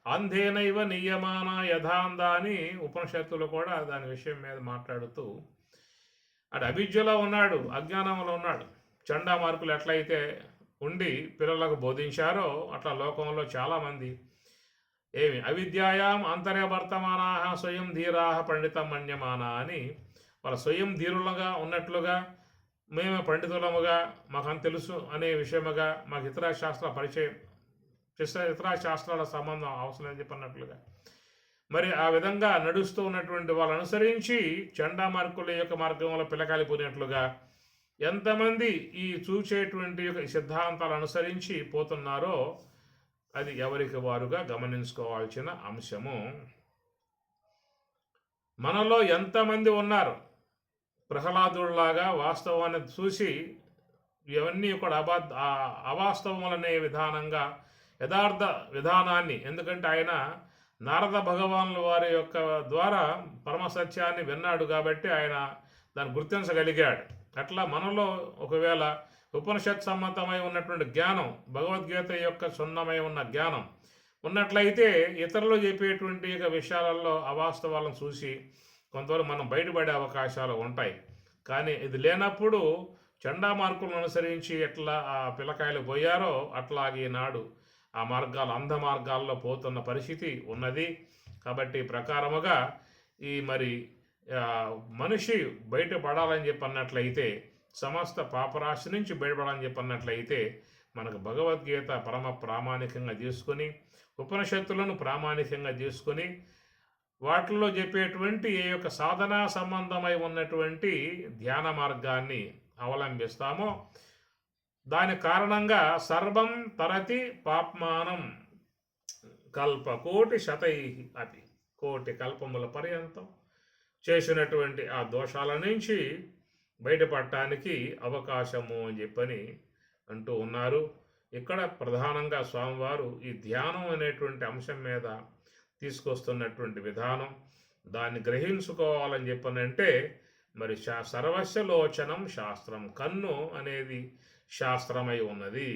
Speaker 1: అంధేనైవ నియమాన యథాంద అని ఉపనిషత్తులు కూడా దాని విషయం మీద మాట్లాడుతూ అటు అవిద్యలో ఉన్నాడు, అజ్ఞానంలో ఉన్నాడు. చండా మార్కులు ఎట్లయితే ఉండి పిల్లలకు బోధించారో అట్లా లోకంలో చాలామంది అవిద్యాయాం అంతర్యవర్తమానా స్వయం ధీరా పండితం మన్యమానా అని వాళ్ళ స్వయం ధీరులుగా ఉన్నట్లుగా మేము పండితులముగా మాకు తెలుసు అనే విషయముగా మాకు ఇతర శాస్త్ర పరిచయం ఇతర శాస్త్రాల సంబంధం అవసరం అని చెప్పన్నట్లుగా మరి ఆ విధంగా నడుస్తూ ఉన్నటువంటి వాళ్ళు అనుసరించి చండా మార్కుల యొక్క మార్గంలో పిల్లకాలిపోయినట్లుగా ఎంతమంది ఈ చూచేటువంటి సిద్ధాంతాలు అనుసరించి పోతున్నారో అది ఎవరికి వారుగా గమనించుకోవాల్సిన అంశము. మనలో ఎంతమంది ఉన్నారు ప్రహ్లాదుడిలాగా వాస్తవాన్ని చూసి ఇవన్నీ కూడా అవాస్తవములనే విధానంగా యథార్థ విధానాన్ని, ఎందుకంటే ఆయన నారద భగవానుల వారి యొక్క ద్వారా పరమసత్యాన్ని విన్నాడు కాబట్టి ఆయన దాన్ని గుర్తించగలిగాడు. అట్లా మనలో ఒకవేళ ఉపనిషత్ సమ్మతమై ఉన్నటువంటి జ్ఞానం, భగవద్గీత యొక్క సున్నమై ఉన్న జ్ఞానం ఉన్నట్లయితే ఇతరులు చెప్పేటువంటి విషయాలలో అవాస్తవాలను చూసి కొంతవరకు మనం బయటపడే అవకాశాలు ఉంటాయి. కానీ ఇది లేనప్పుడు చండా మార్కులను అనుసరించి ఎట్లా ఆ పిల్లకాయలు పోయారో అట్లాగే నాడు ఆ మార్గాలు అంధ మార్గాల్లో పోతున్న పరిస్థితి ఉన్నది. కాబట్టి ప్రకారముగా ఈ మరి మనిషి బయటపడాలని చెప్పన్నట్లయితే, సమస్త పాపరాశి నుంచి బయటపడాలని చెప్పన్నట్లయితే మనకు భగవద్గీత పరమ ప్రామాణికంగా తీసుకొని, ఉపనిషత్తులను ప్రామాణికంగా తీసుకొని, వాటిల్లో చెప్పేటువంటి ఏ యొక్క సాధనా సంబంధమై ఉన్నటువంటి ధ్యాన మార్గాన్ని అవలంబిస్తామో దాని కారణంగా సర్వం తరతి పాప్మానం కల్పకోటి శతై అపి, కోటి కల్పముల పర్యంతం చేసినటువంటి ఆ దోషాల నుంచి బయటపడటానికి అవకాశము అని చెప్పని అంటూ ఉన్నారు. ఇక్కడ ప్రధానంగా స్వామివారు ఈ ధ్యానం అనేటువంటి అంశం మీద తీసుకొస్తున్నటువంటి విధానం, దాన్ని గ్రహించుకోవాలని చెప్పనంటే మరి సర్వస్యలోచనం శాస్త్రం, కన్ను అనేది శాస్త్రమై ఉన్నది.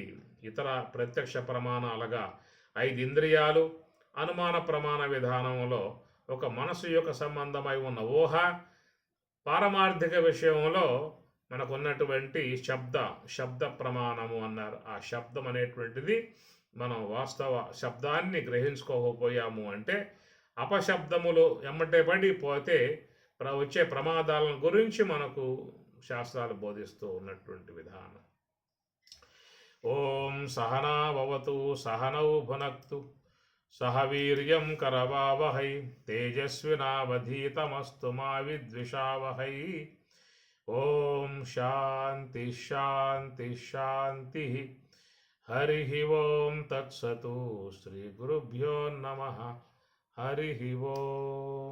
Speaker 1: ఇతర ప్రత్యక్ష ప్రమాణాలుగా 5 ఇంద్రియాలు, అనుమాన ప్రమాణ విధానంలో ఒక మనసు యొక్క సంబంధమై ఉన్న ఊహ, పారమార్థిక విషయంలో మనకున్నటువంటి శబ్ద ప్రమాణము అన్నారు. ఆ శబ్దం అనేటువంటిది మనం వాస్తవ శబ్దాన్ని గ్రహించుకోకపోయాము అంటే అపశబ్దములు ఎమ్మటే పడిపోతే వచ్చే ప్రమాదాలను గురించి మనకు శాస్త్రాలు బోధిస్తూ ఉన్నటువంటి విధానం. ఓం సహనా భవతు సహనౌ భునక్తు సహ వీర్యం కరవావహై తేజస్వినావధీతమస్తు మా విద్విషావహై. ఓం శాంతి శాంతి శాంతి. హరి ఓం తత్సతు. శ్రీ గురుభ్యో నమః. హరి ఓం.